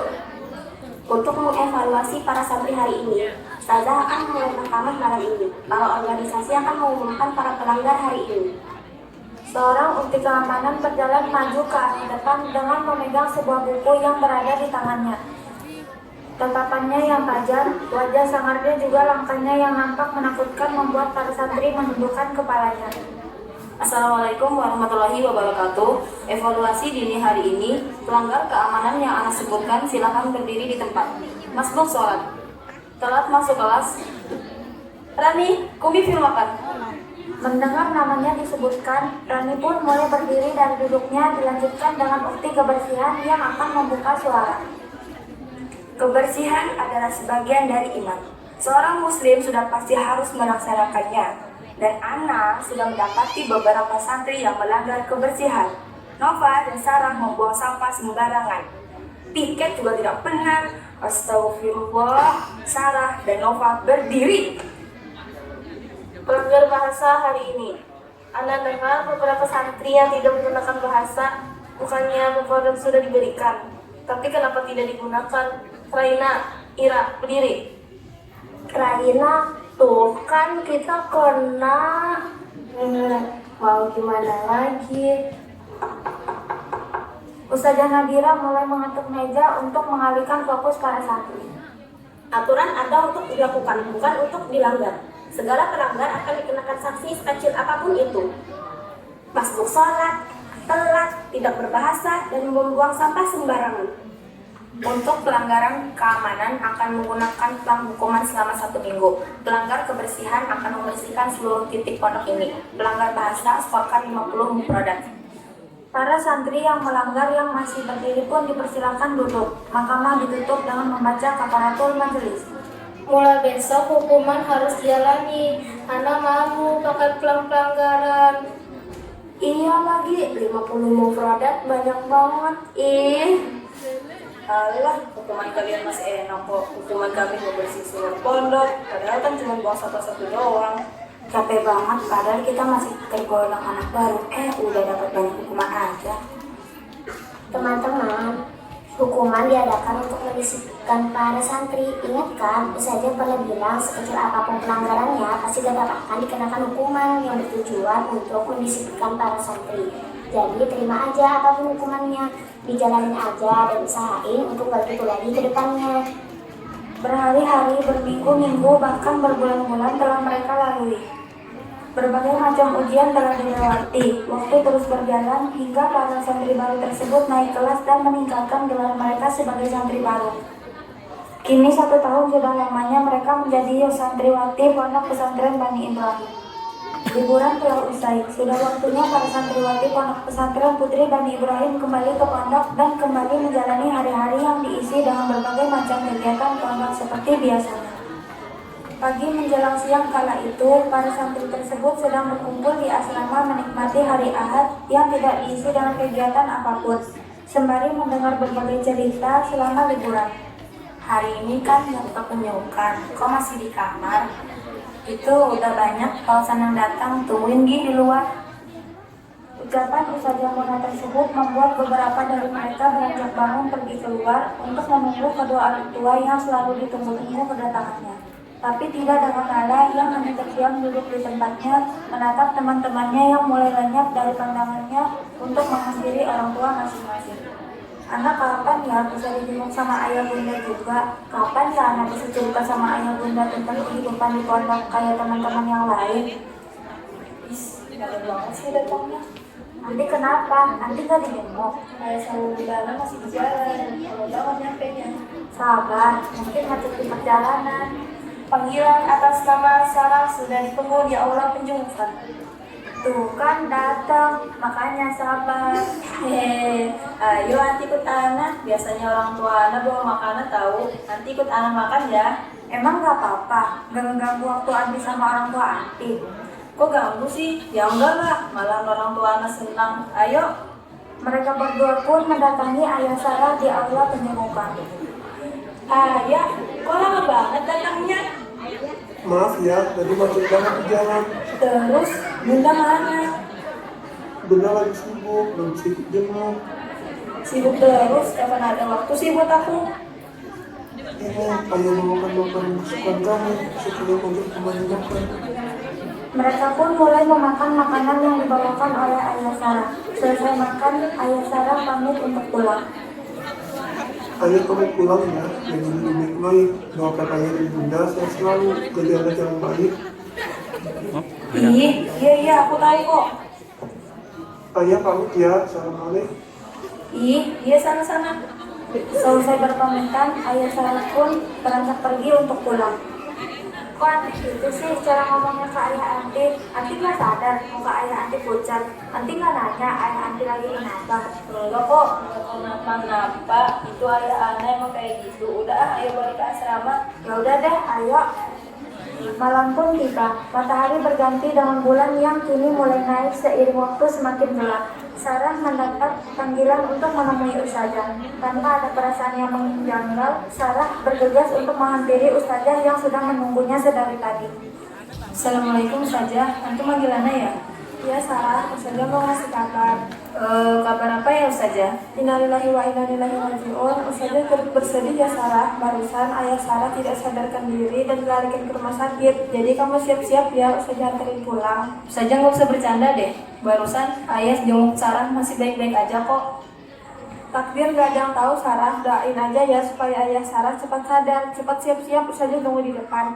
Untuk mengevaluasi para santri hari ini, Ustazah akan mulai mahkamah malam ini. Para organisasi akan mengumumkan para pelanggar hari ini. Seorang ukti keamanan berjalan maju ke arah depan dengan memegang sebuah buku yang berada di tangannya. Tatapannya yang tajam, wajah sangarnya juga langkahnya yang nampak menakutkan membuat para santri menundukkan kepalanya. Assalamualaikum warahmatullahi wabarakatuh. Evaluasi dini hari ini, pelanggar keamanan yang Anda sebutkan silakan berdiri di tempat. Masbuk sholat. Telat masuk kelas. Rani, Kumi filmakan. Mendengar namanya disebutkan, Rani pun mulai berdiri dari duduknya, dilanjutkan dengan ukti kebersihan yang akan membuka suara. Kebersihan adalah sebagian dari iman. Seorang muslim sudah pasti harus melaksanakannya. Dan Ana sudah mendapati beberapa santri yang melanggar kebersihan. Nova dan Sarah membuang sampah sembarangan. Piket juga tidak benar. Astagfirullah. Sarah dan Nova berdiri. Pelanggar bahasa hari ini. Ana dengar beberapa santri yang tidak menggunakan bahasa, bukannya pemfadal sudah diberikan, tapi kenapa tidak digunakan? Raina, Ira, berdiri. Raina, tuh kan kita kena. Mau gimana lagi? Ustazah Nadira mulai mengetuk meja untuk mengalihkan fokus para santri. Aturan ada untuk dilakukan, bukan untuk dilanggar. Segala pelanggar akan dikenakan sanksi sekecil apapun itu. Masbuk sholat, telat, tidak berbahasa, dan membuang sampah sembarangan. Untuk pelanggaran keamanan akan menggunakan pelang hukuman selama 1 minggu. Pelanggar kebersihan akan membersihkan seluruh titik pondok ini. Pelanggar bahasa skorkan 50 mufradat. Para santri yang melanggar yang masih berdiri pun dipersilakan duduk. Mahkamah ditutup dengan membaca kafaratul majelis. Mulai besok hukuman harus dijalani. Ana mau pakai pelanggaran. Iya lagi, 50 mufradat banyak banget. Alah, hukuman kalian masih enak kok. Hukuman kami membersih seluruh pondok. Padahal kan cuma buang satu-satu doang. Capek banget, padahal kita masih tergolong anak baru. Udah dapat banyak hukuman aja. Teman-teman, hukuman diadakan untuk mendisiplinkan para santri. Ingat kan, Ustazah pernah bilang sekecil apapun pelanggarannya pasti tetap akan dikenakan hukuman yang bertujuan untuk mendisiplinkan para santri. Jadi terima aja apapun hukumannya, dijalanin aja dan usahain untuk gak gitu lagi ke depannya. Berhari-hari, berminggu-minggu, bahkan berbulan-bulan telah mereka lalui. Berbagai macam ujian telah dilewati. Waktu terus berjalan hingga para santri baru tersebut naik kelas dan meningkatkan gelar mereka sebagai santri baru. Kini 1 tahun sudah lamanya mereka menjadi santriwati Pondok Pesantren Bani Ibrahim. Liburan telah usai, sudah waktunya para santriwati Pondok Pesantren Putri Bani Ibrahim kembali ke pondok dan kembali menjalani hari-hari yang diisi dengan berbagai macam kegiatan pondok seperti biasanya. Pagi menjelang siang kala itu, para santri tersebut sedang berkumpul di asrama menikmati hari Ahad yang tidak diisi dengan kegiatan apapun, sembari mendengar berbagai cerita selama liburan. Hari ini kan yang kepenyukan, kok masih di kamar? Itu udah banyak kawasan yang datang, tungguin di luar. Ucapan Ustazah Mona tersebut membuat beberapa dari mereka beranjak bangun pergi keluar untuk menunggu kedua orang tua yang selalu ditunggu-tunggu kedatangannya. Tapi tidak dengan nada yang hanya terdiam duduk di tempatnya, menatap teman-temannya yang mulai lenyap dari pandangannya untuk menghampiri orang tua masing-masing. Anak kapan ya bisa dijenguk sama ayah bunda juga? Kapan ya anak bisa cerita sama ayah bunda tentang kehidupan di pondok kayak teman-teman yang lain? Ada banget sih datangnya. Nanti kenapa? Nanti gak dijenguk? Ayah sama bundanya masih di jalan. Kalau banget nyampenya. Sabar, mungkin macet di perjalanan. Panggilan atas nama Sarah sudah ditunggu di aula penjumukan. Tuh kan datang, makanya sabar. Ayo nanti ikut anak. Biasanya orang tua anak bawa makanan tahu. Nanti ikut anak makan ya. Emang gak apa-apa? Gak ngeganggu waktu Andi sama orang tua Andi? Kok ganggu sih? Ya enggak lah. Malah orang tua anak senang. Ayo. Mereka berdua pun mendatangi ayah Sarah di aula penjumukan. Ayah, kok lama banget datangnya? Maaf ya, tadi macet banget di jalan. Terus, bunda mana? Bunda lagi sibuk, belum sibuk jenguk. Sibuk terus, kapan ada waktu sih buat aku? ini ayah bawakan makanan kesukaan kamu sebelum untuk kembali makan. Mereka pun mulai memakan makanan yang dibawakan oleh ayah Sarah. Selesai makan, ayah Sarah pamit untuk pulang. Ayah kamu pulang ya, yang lebih baik. Doakan ayah dan bunda saya selalu jadi anak yang baik. Iya, aku tahu kok. Ayah pamit ya, assalamualaikum. Iya, sana-sana. Selesai berpamitan, ayah Sarah pun beranjak pergi untuk pulang. Kok aneh gitu sih cara ngomongnya ke ayah Anti? Anti nggak sadar muka ayah Anti pucat. Anti nggak nanya ayah Anti lagi kenapa? Enggak kok, kenapa? Itu ayah aneh emang kayak gitu. Udah, ayo balik ke asrama. Ya udah deh, ayo. Malam pun tiba, matahari berganti dengan bulan yang kini mulai naik seiring waktu semakin gelap. Sarah mendapat panggilan untuk menemui Ustazah. Tanpa ada perasaan yang menjanggal, Sarah bergegas untuk menghampiri Ustazah yang sudah menunggunya sedari tadi. Assalamualaikum Ustazah, antum manggilannya ya? Ya Sarah, Ustazah mau ngasih kabar. Kabar apa ya Ustazah? Innalillahi wa inna ilaihi raji'un. Ustazah turut bersedih ya Sarah. Barusan ayah Sarah tidak sadarkan diri dan dilarikan ke rumah sakit. Jadi kamu siap-siap ya, Ustazah anterin pulang. Ustazah nggak usah bercanda deh. Barusan ayah jenguk Sarah masih baik-baik aja kok. Takdir gak ada yang tahu Sarah. Doain aja ya supaya ayah Sarah cepat sadar. Cepat siap-siap, Ustazah tunggu di depan.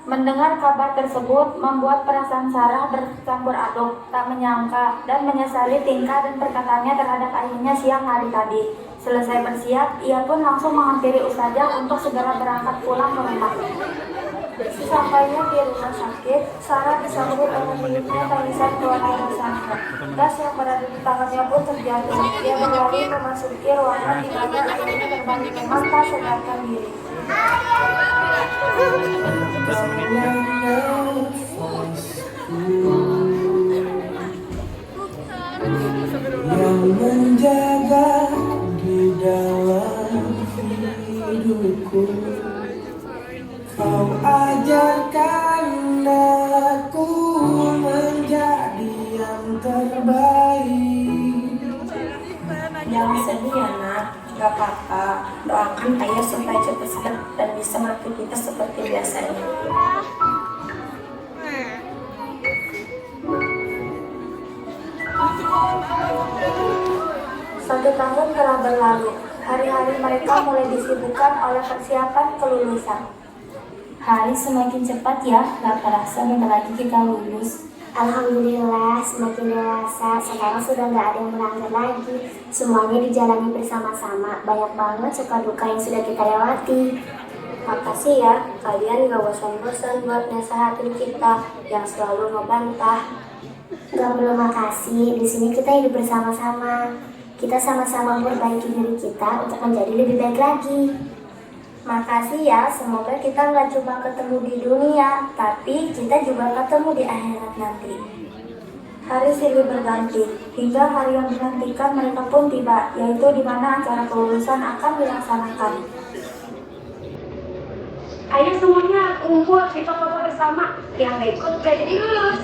Mendengar kabar tersebut membuat perasaan Sarah bercampur aduk, tak menyangka dan menyesali tingkah dan perkataannya terhadap ayahnya siang hari tadi. Selesai bersiap, ia pun langsung menghampiri Ustazah untuk segera berangkat pulang ke rumah. Sesampainya di rumah sakit, Sarah disambut oleh miliknya tangisan keluarga Sarah. Das yang berada di tangannya pun terjatuh. Dia berlari memasuki ruangan di mana ayahnya berbalik memang tak sadarkan diri. Yang menjaga di dalam hidupku, kau ajarkan aku menjadi yang terbaik. Jangan sedih ya nak, gak apa-apa. Doakan ayah supaya cepat sadar dan bisa beraktivitas seperti biasanya. Satu tahun telah berlalu. Hari-hari mereka mulai disibukkan oleh persiapan kelulusan. Hari semakin cepat ya, gak terasa bentar lagi kita lulus. Alhamdulillah, semakin dewasa, sekarang sudah gak ada yang melanggar lagi. Semuanya dijalani bersama-sama, banyak banget suka duka yang sudah kita lewati. Makasih ya, kalian gak bosan-bosan buat nasehatin kita yang selalu ngebantah. Gak perlu makasih, di sini kita hidup bersama-sama. Kita sama-sama memperbaiki diri kita untuk menjadi lebih baik lagi. Makasih ya, semoga kita nggak cuma ketemu di dunia, tapi kita juga ketemu di akhirat nanti. Hari silih berganti, hingga hari yang dinantikan mereka pun tiba, yaitu di mana acara kelulusan akan dilaksanakan. Ayo semuanya kumpul kita foto bersama. Yang nggak ikut gak jadi lulus.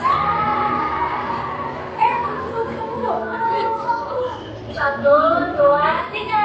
Satu, dua, tiga.